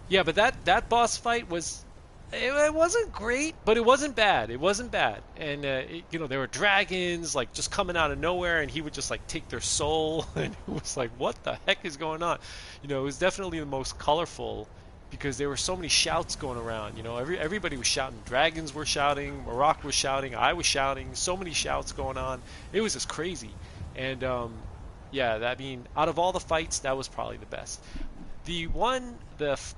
yeah, but that boss fight was, it wasn't great, but it wasn't bad. It wasn't bad, and you know, there were dragons like just coming out of nowhere, and he would just like take their soul, and it was like, what the heck is going on? You know, it was definitely the most colorful. Because there were so many shouts going around, you know, everybody was shouting. Dragons were shouting, Marak was shouting, I was shouting, so many shouts going on. It was just crazy. And yeah, I mean, out of all the fights, that was probably the best. The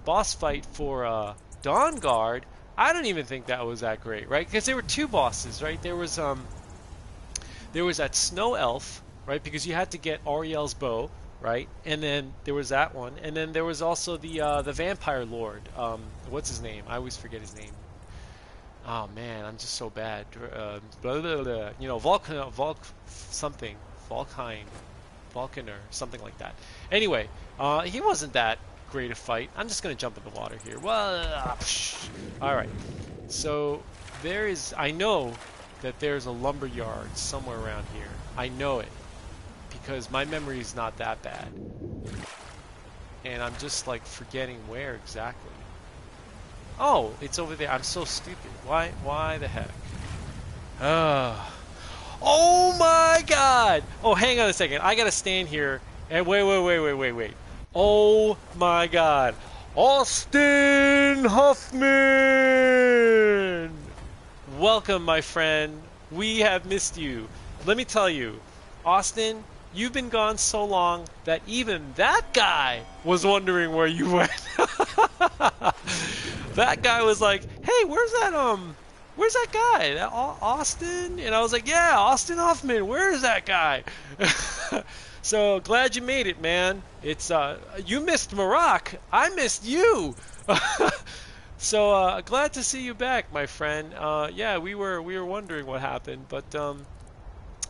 boss fight for Dawnguard, I don't even think that was that great, right? Because there were two bosses, right? There was that snow elf, right? Because you had to get Ariel's bow. Right, and then there was that one, and then there was also the vampire lord. What's his name? I always forget his name. Oh man, I'm just so bad. Blah, blah, blah. You know, Volk something. Vulcaner, something like that. Anyway, he wasn't that great a fight. I'm just gonna jump in the water here. Well, all right. So I know that there's a lumber yard somewhere around here. I know it because my memory is not that bad, and I'm just like forgetting where exactly. Oh, it's over there. I'm so stupid. Why the heck? Oh my God! Oh, hang on a second. I gotta stand here and wait. Oh my God! Austin Huffman! Welcome, my friend. We have missed you. Let me tell you, Austin, you've been gone so long that even that guy was wondering where you went. That guy was like, "Hey, where's that guy? That Austin?" And I was like, "Yeah, Austin Huffman. Where is that guy?" So glad you made it, man. It's you missed Maroc. I missed you. So glad to see you back, my friend. Yeah, we were wondering what happened, but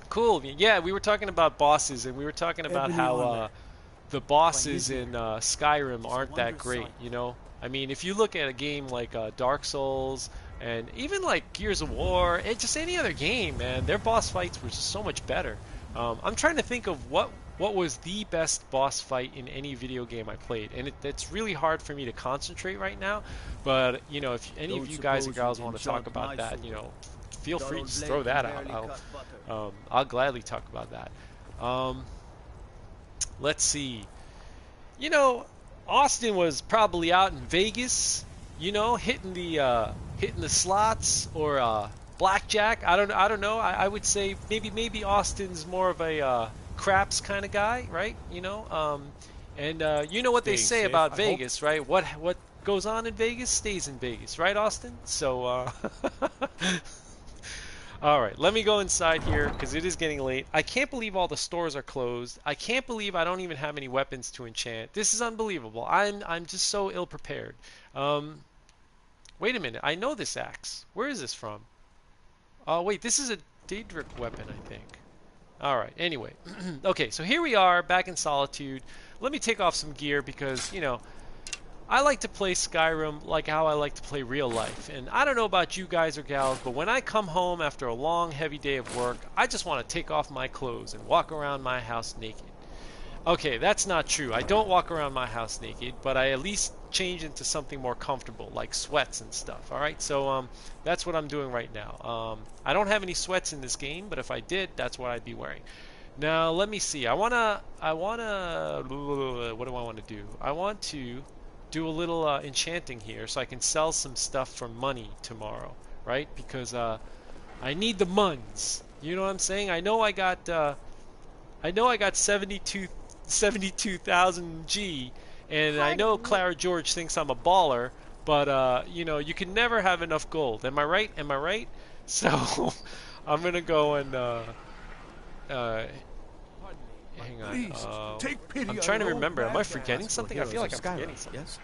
cool. Yeah, we were talking about bosses, and we were talking about how the bosses in Skyrim aren't that great. You know, I mean, if you look at a game like Dark Souls and even like Gears of War, and just any other game, man, their boss fights were just so much better. I'm trying to think of what was the best boss fight in any video game I played, and it's really hard for me to concentrate right now. But you know, if any of you guys or gals want to talk about that, you know, feel free to just throw that out. I'll gladly talk about that. Let's see. You know, Austin was probably out in Vegas, you know, hitting the slots or blackjack. I don't know. I would say maybe Austin's more of a craps kind of guy, right? You know, and you know what they say about Vegas, right? What goes on in Vegas stays in Vegas, right, Austin? So, all right, let me go inside here because it is getting late. I can't believe all the stores are closed. I can't believe I don't even have any weapons to enchant. This is unbelievable. I'm just so ill prepared. Wait a minute. I know this axe. Where is this from? Oh, wait, this is a Daedric weapon, I think. Alright, anyway. Okay, so here we are, back in Solitude. Let me take off some gear because, you know, I like to play Skyrim like how I like to play real life. And I don't know about you guys or gals, but when I come home after a long, heavy day of work, I just want to take off my clothes and walk around my house naked. Okay, that's not true. I don't walk around my house naked, but I at least change into something more comfortable, like sweats and stuff. All right, so that's what I'm doing right now. I don't have any sweats in this game, but if I did, that's what I'd be wearing. Now, let me see. What do I want to do? I want to do a little enchanting here, so I can sell some stuff for money tomorrow, right? Because I need the muns. You know what I'm saying? I know I got 72,000 G, and I know Clara George thinks I'm a baller, but you know, you can never have enough gold. Am I right? Am I right? So I'm gonna go and hang on. Please, take pity I'm on trying to an old remember. Am I man. forgetting something? I feel like I'm forgetting something. Yes?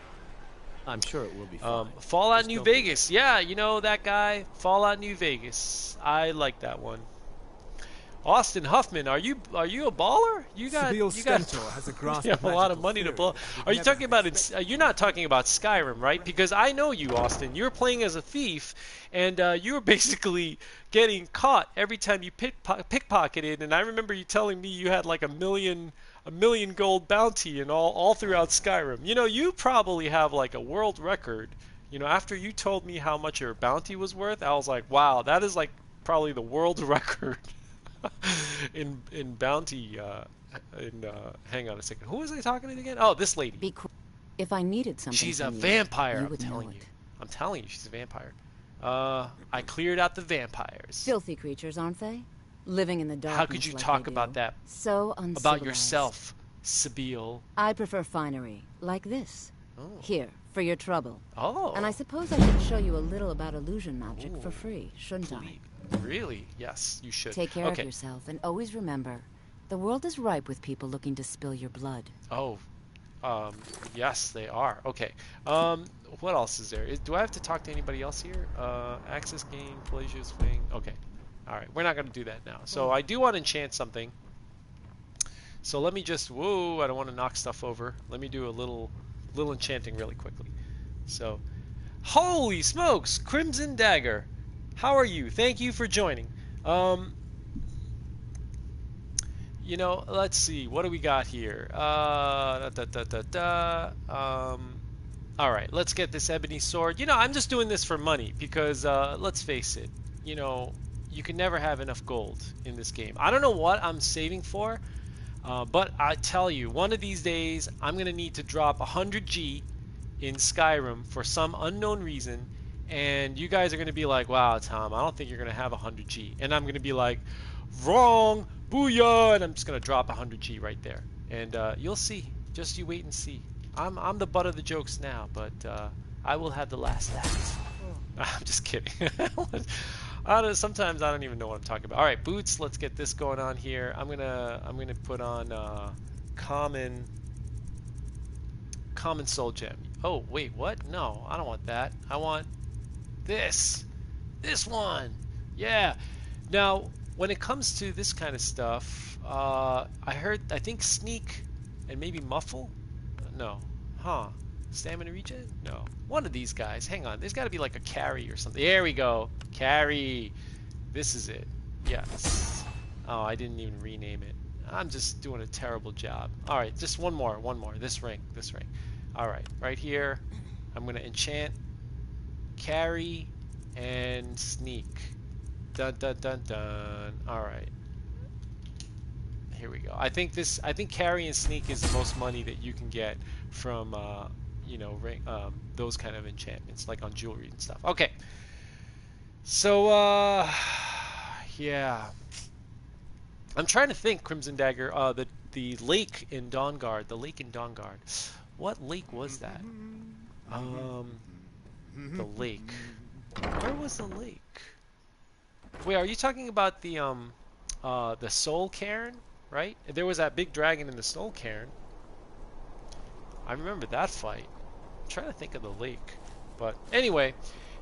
I'm sure it will be fine. Fallout Just New don't Vegas. Yeah, you know that guy. Fallout New Vegas. I like that one. Austin Huffman, are you a baller? You got has a grasp you have a lot of money to blow. Are you talking about it? You're not talking about Skyrim, right? Because I know you, Austin. You're playing as a thief, and you were basically getting caught every time you pickpocketed. And I remember you telling me you had like a million gold bounty and all throughout Skyrim. You know, you probably have like a world record. You know, after you told me how much your bounty was worth, I was like, wow, that is like probably the world record. in bounty hang on a second. Who was I talking to again? Oh, this lady. If I needed something, she's a from you, vampire. you I'm would telling know you. it. I'm telling you, she's a vampire. I cleared out the vampires. Filthy creatures, aren't they? Living in the darkness. How could you like talk they about do. that? So uncivilized. About yourself, Sabine. I prefer finery, like this. Oh. Here, for your trouble. Oh. And I suppose I should show you a little about illusion magic for free, shouldn't I? Really? Yes, you should. Take care of yourself, and always remember, the world is ripe with people looking to spill your blood. Oh, yes, they are. Okay. What else is there? Do I have to talk to anybody else here? Access gain, Pelagia's Wing. Okay. All right. We're not going to do that now. So I do want to enchant something. So let me just, whoa, I don't want to knock stuff over. Let me do a little enchanting really quickly. So, holy smokes, Crimson Dagger. How are you? Thank you for joining. You know, let's see. What do we got here? All right, let's get this ebony sword. You know, I'm just doing this for money because let's face it. You know, you can never have enough gold in this game. I don't know what I'm saving for, but I tell you, one of these days I'm gonna need to drop 100G in Skyrim for some unknown reason, and you guys are gonna be like, "Wow, Tom, I don't think you're gonna have 100G," and I'm gonna be like, "Wrong, booyah!" and I'm just gonna drop 100G right there, and you'll see. Just you wait and see. I'm the butt of the jokes now, but I will have the last laugh. I'm just kidding. Sometimes I don't even know what I'm talking about. All right, boots. Let's get this going on here. I'm gonna put on common soul gem. Oh wait, what? No, I don't want that. I want this one. Yeah. Now, when it comes to this kind of stuff, I think sneak and maybe muffle. No. Huh. Stamina regen? No. One of these guys. Hang on. There's got to be like a carry or something. There we go. Carry. This is it. Yes. Oh, I didn't even rename it. I'm just doing a terrible job. All right, just one more. This ring. All right, right here. I'm going to enchant carry and sneak. Dun dun dun dun. All right. Here we go. I think carry and sneak is the most money that you can get from you know, those kind of enchantments, like on jewelry and stuff. Okay. So yeah. I'm trying to think, Crimson Dagger, the lake in Dawnguard, What lake was that? The lake. Where was the lake? Wait, are you talking about the Soul Cairn, right? There was that big dragon in the Soul Cairn. I remember that fight. I'm trying to think of the lake. But anyway,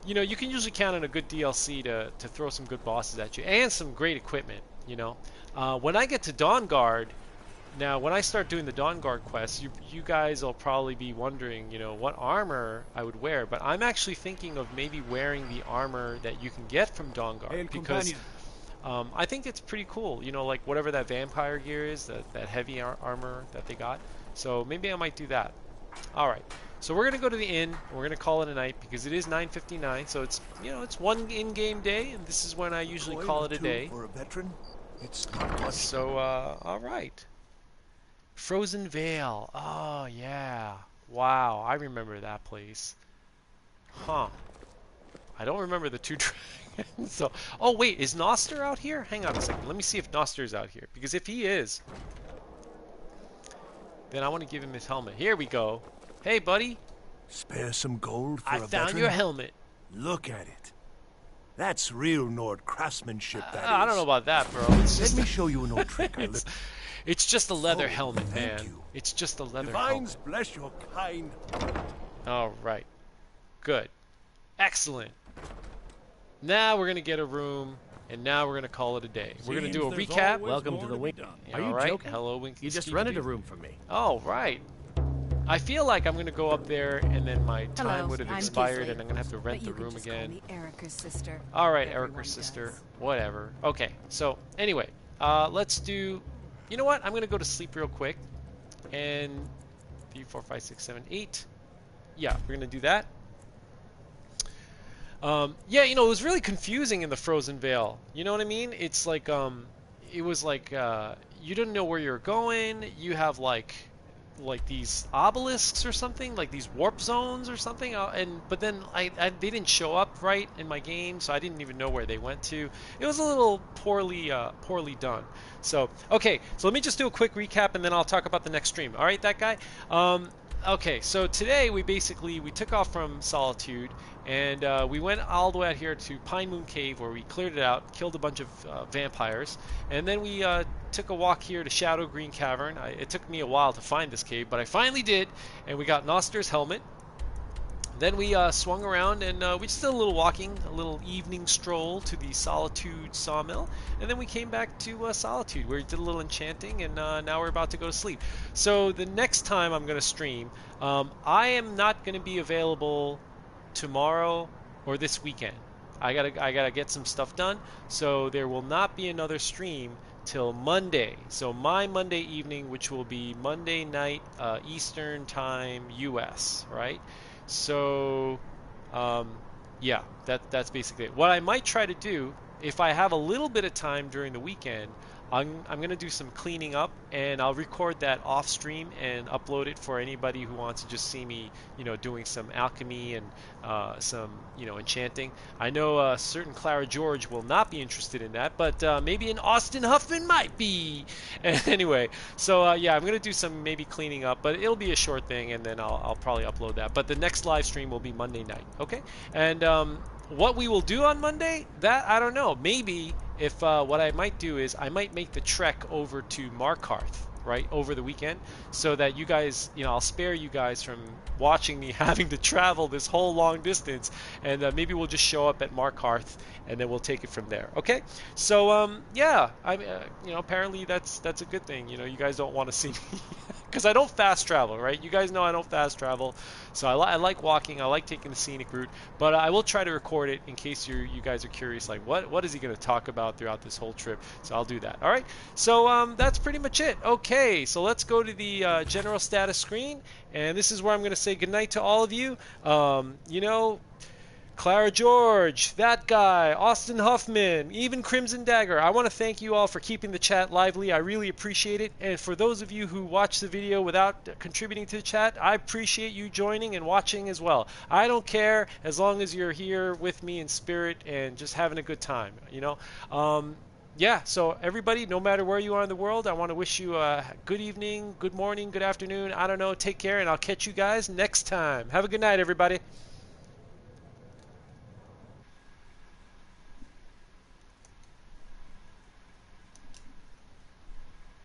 you know, you can usually count on a good DLC to throw some good bosses at you and some great equipment, you know. When I get to Dawnguard, now when I start doing the Dawnguard quests, you guys will probably be wondering, you know, what armor I would wear. But I'm actually thinking of maybe wearing the armor that you can get from Dawnguard because I think it's pretty cool, you know, like whatever that vampire gear is, that heavy armor that they got. So maybe I might do that. All right. So we're gonna go to the inn. We're gonna call it a night because it is 9:59. So it's, you know, it's one in-game day, and this is when I usually call it a day. For a veteran, it's not much. So all right. Frozen Vale. Oh yeah. Wow, I remember that place. Huh. I don't remember the two dragons. So, oh wait, is Noster out here? Hang on a second. Let me see if Noster's out here, because if he is, then I want to give him his helmet. Here we go. Hey, buddy. Spare some gold for I a veteran? found your helmet. Look at it. That's real Nord craftsmanship, that is. I don't know about that, bro. It's Let just me show you an old trick I learned. it's just a leather helmet, thank man. you. It's just a leather Divines helmet. bless your kind. All right. Good. Excellent. Now we're going to get a room, and now we're going to call it a day. We're going to do a recap. Welcome to the Wink. Are you All right. joking? Hello, Winky. You just Skeety rented a Doo. room for me. Oh, right. I feel like I'm going to go up there, and then my time Hello, would have I'm expired, Gisli. and I'm going to have to rent But the you can room just again. Call me Erica's sister. All right, Everyone Erica's sister. does. Whatever. Okay, so anyway, let's do... You know what? I'm going to go to sleep real quick. And 3, 4, 5, 6, 7, 8. Yeah, we're going to do that. Yeah, you know, it was really confusing in the Frozen Vale. You know what I mean? It's like, it was like, you didn't know where you're going. You have like these obelisks or something, like these warp zones or something. But then they didn't show up right in my game, so I didn't even know where they went to. It was a little poorly done. So okay, so let me just do a quick recap, and then I'll talk about the next stream. All right, that guy. Okay, so today we took off from Solitude, and we went all the way out here to Pine Moon Cave, where we cleared it out, killed a bunch of vampires, and then we took a walk here to Shadow Green Cavern. It took me a while to find this cave, but I finally did, and we got Noster's helmet. Then we swung around and we just did a little walking, a little evening stroll to the Solitude sawmill, and then we came back to Solitude where we did a little enchanting, and now we're about to go to sleep. So the next time I'm going to stream, I am not going to be available tomorrow or this weekend. I gotta get some stuff done, so there will not be another stream till Monday. So my Monday evening, which will be Monday night Eastern Time US, right? So um, yeah, that's basically it. What I might try to do, if I have a little bit of time during the weekend, I'm gonna do some cleaning up, and I'll record that off stream and upload it for anybody who wants to just see me, doing some alchemy and some, enchanting. I know a certain Clara George will not be interested in that, but maybe an Austin Huffman might be. Anyway, so yeah, I'm gonna do some maybe cleaning up, but it'll be a short thing, and then I'll probably upload that. But the next live stream will be Monday night, okay? And what we will do on Monday, that I don't know. Maybe if what I might do is I might make the trek over to Markarth, right, over the weekend, so that you guys, I'll spare you guys from watching me having to travel this whole long distance, and maybe we'll just show up at Markarth, and then we'll take it from there. Okay? So yeah, apparently that's a good thing. You guys don't want to see me because I don't fast travel, right? You guys know I don't fast travel, so I like walking. I like taking the scenic route, but I will try to record it in case you guys are curious, like what is he going to talk about throughout this whole trip? So I'll do that. All right. So that's pretty much it. Okay. So let's go to the general status screen, and this is where I'm going to say goodnight to all of you. Clara George, that guy, Austin Huffman, even Crimson Dagger. I want to thank you all for keeping the chat lively. I really appreciate it. And for those of you who watch the video without contributing to the chat, I appreciate you joining and watching as well. I don't care as long as you're here with me in spirit and just having a good time, Yeah, so everybody, no matter where you are in the world, I want to wish you a good evening, good morning, good afternoon. I don't know. Take care, and I'll catch you guys next time. Have a good night, everybody.